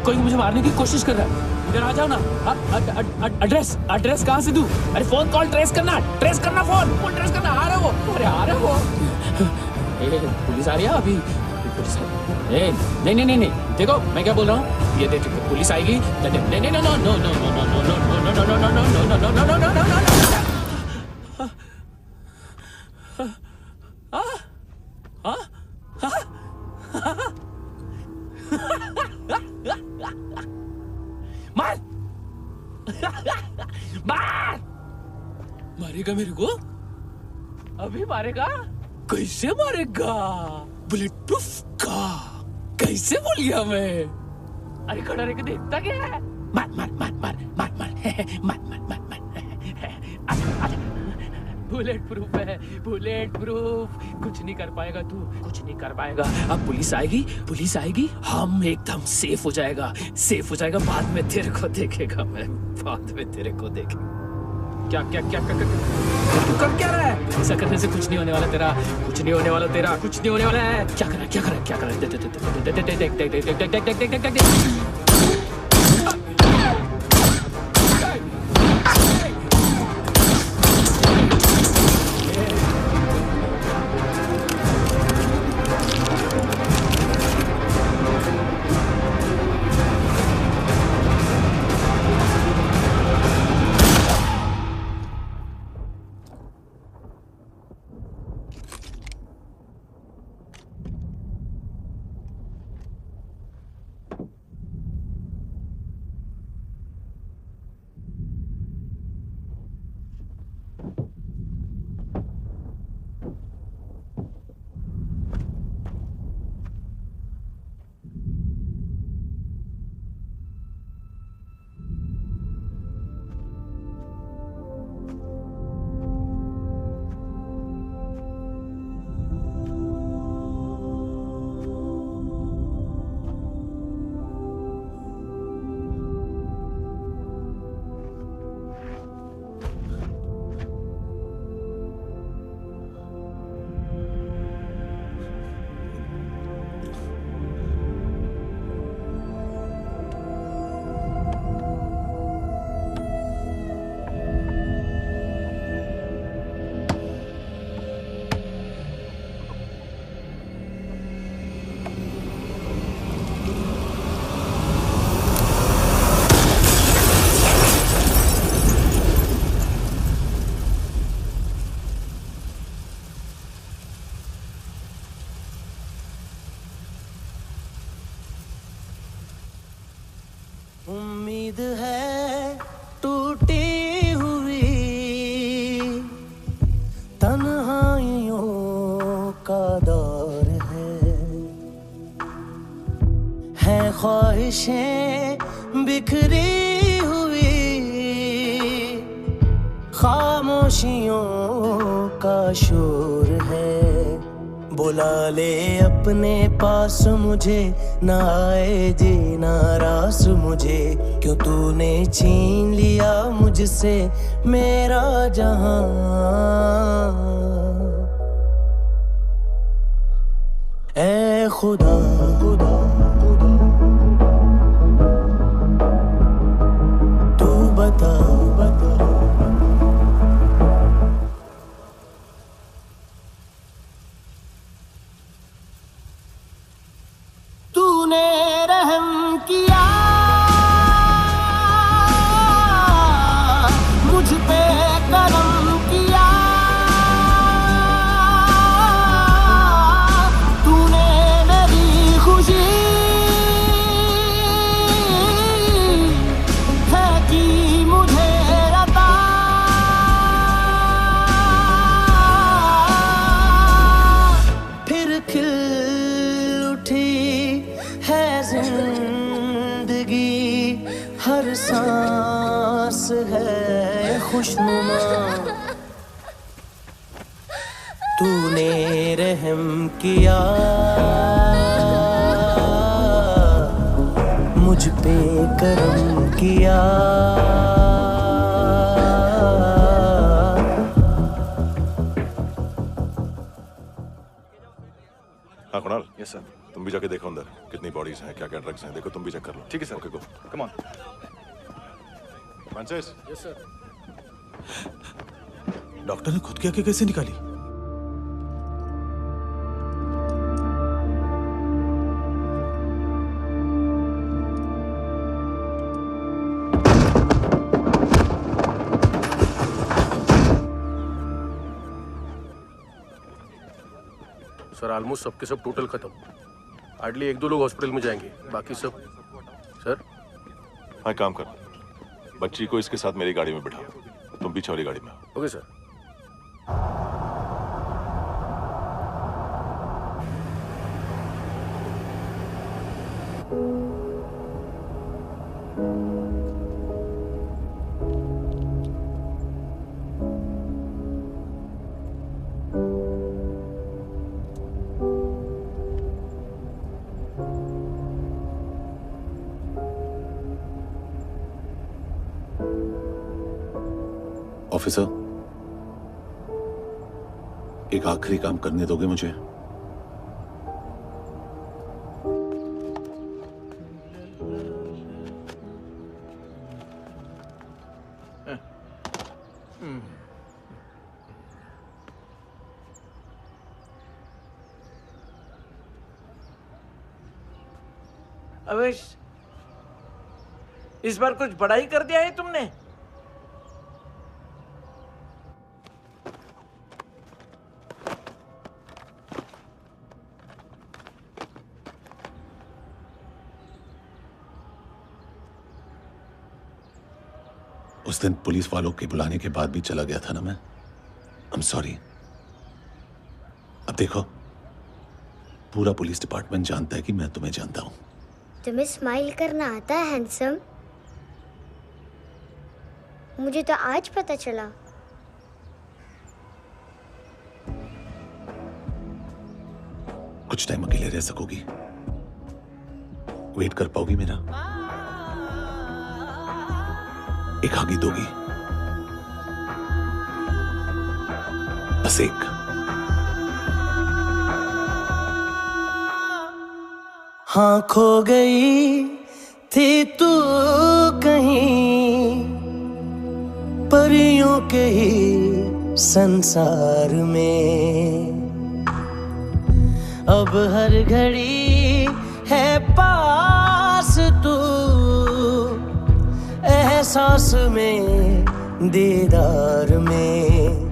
कोई मुझे मारने की कोशिश कर रहा है। इधर आ जाओ ना। एड्रेस कहाँ से दूं? अरे फोन कॉल ट्रेस करना फोन ट्रेस करना। आ रहे हो? अरे आ रहे हो? पुलिस आ रही है अभी। पुलिस नहीं, देखो मैं क्या बोल रहा हूँ। ये देखो पुलिस आएगी। मार मारेगा मेरे को? अभी मारेगा? कैसे मारेगा? बुलेट प्रूफ का कैसे बोल गया मैं? अरे खड़ा रह के देखता क्या है? मार मार मार मार मार मार मार मार मार मार। बुलेट प्रूफ है, बुलेट प्रूफ। कुछ नहीं कर पाएगा तू, कुछ नहीं कर पाएगा। अब पुलिस आएगी, हम एकदम सेफ हो जाएगा। बाद में तेरे को देखेगा मैं, बाद में तेरे को देखेगा। क्या तू कर क्या रहा है? ऐसा करने से कुछ नहीं होने वाला तेरा, कुछ नहीं होने वाला है। क्या कर रहा है?
उम्मीद है टूटी हुई, तन्हाइयों का दौर है ख्वाहिशें बिखरी हुई, खामोशियों का शोर है। बुला ले अपने पास मुझे, ना आए जी नाराज मुझे, क्यों तूने छीन लिया मुझसे मेरा जहां। ऐ खुदा खुदा तू बता बता। तूने रहम किया मुझ पे, करम किया, तूने मेरी खुशी है की मुझे अता। फिर खिल उठी है जिंदगी, हर सांस है खुशनुमा। तूने रहम किया मुझ पे, करम किया।
हाँ कुणाल। Yes sir. तुम भी जाके देखो अंदर कितनी बॉडीज हैं, क्या क्या ड्रग्स हैं, देखो तुम भी चेक कर लो। ठीक है sir. Okay go come on. Francis.
Yes sir. Doctor ने खुद की आंखें कैसे निकाली?
सर ऑलमोस्ट सबके सब टोटल खत्म। हार्डली 1-2 लोग हॉस्पिटल में जाएंगे, बाकी सब। सर
हाँ काम कर, बच्ची को इसके साथ मेरी गाड़ी में बिठा, तुम पीछे वाली गाड़ी में।
Okay sir.
ऑफिसर, एक आखिरी काम करने दोगे मुझे?
अवेश, इस बार कुछ बड़ा ही कर दिया है तुमने।
उस दिन पुलिस वालों के बुलाने के बाद भी चला गया था ना मैं। I'm sorry। अब देखो, पूरा पुलिस डिपार्टमेंट जानता है कि मैं तुम्हें जानता हूं।
तुम्हें स्माइल करना आता है हैंडसम? मुझे तो आज पता चला।
कुछ टाइम अकेले रह सकोगी? वेट कर पाओगी मेरा? एक आगे दोगी? बस एक।
हाँ खो गई थी तू कहीं परियों के ही संसार में, अब हर घड़ी है पास तू, एहसास में दीदार में।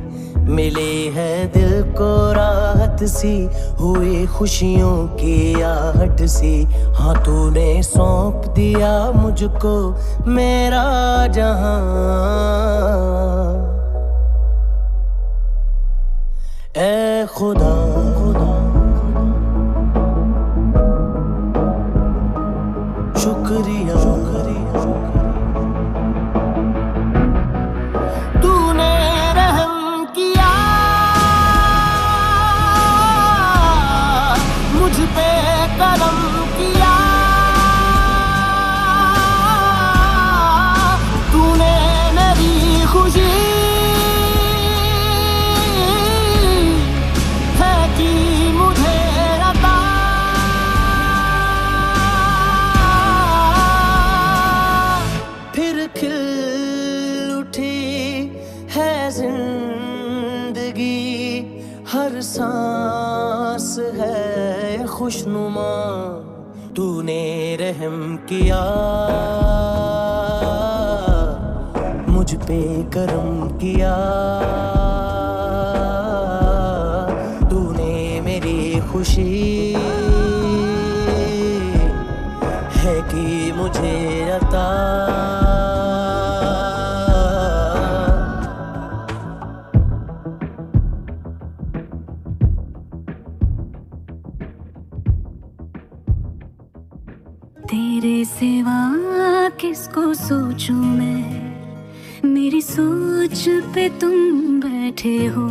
मिली है दिल को राहत सी, हुई खुशियों की आहट सी। हाँ तूने सौंप दिया मुझको मेरा जहां। ऐ खुदा खुदा शुक्रिया शुक्रिया, तूने हर सांस है खुशनुमा, तूने रहम किया मुझ पे करम किया, तूने मेरी खुशी है कि मुझे अता।
तेरे सिवा किसको सोचूं मैं, मेरी सोच पे तुम बैठे हो।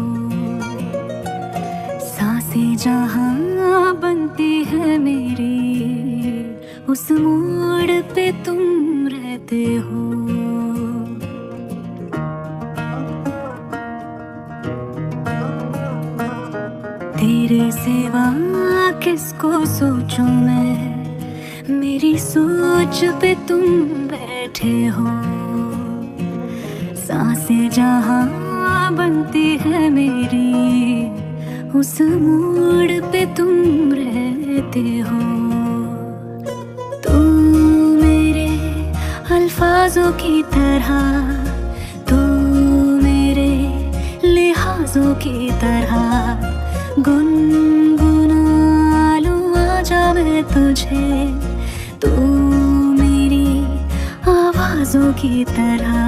सांसें जहां बनती है मेरी, उस मोड़ पे तुम रहते हो। तेरे सिवा किसको सोचूं मैं, मेरी सोच पे तुम बैठे हो। सांसें जहां बनती है मेरी, उस मोड़ पे तुम रहते हो। तू मेरे अल्फाजों की तरह, तू मेरे लिहाजों की तरह, गुनगुना लूं आजा मैं तुझे, तू मेरी आवाजों की तरह।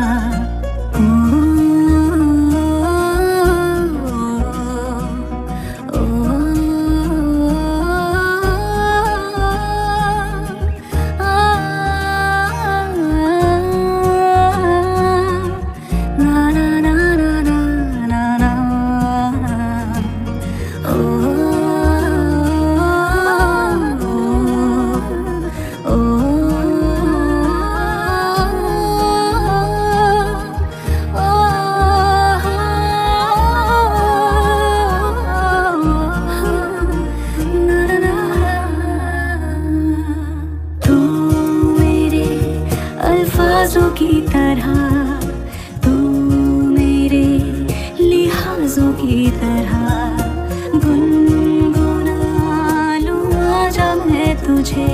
की तरह, तू मेरे लिहाजों की तरह, गुनगुना लूं आजा मैं तुझे।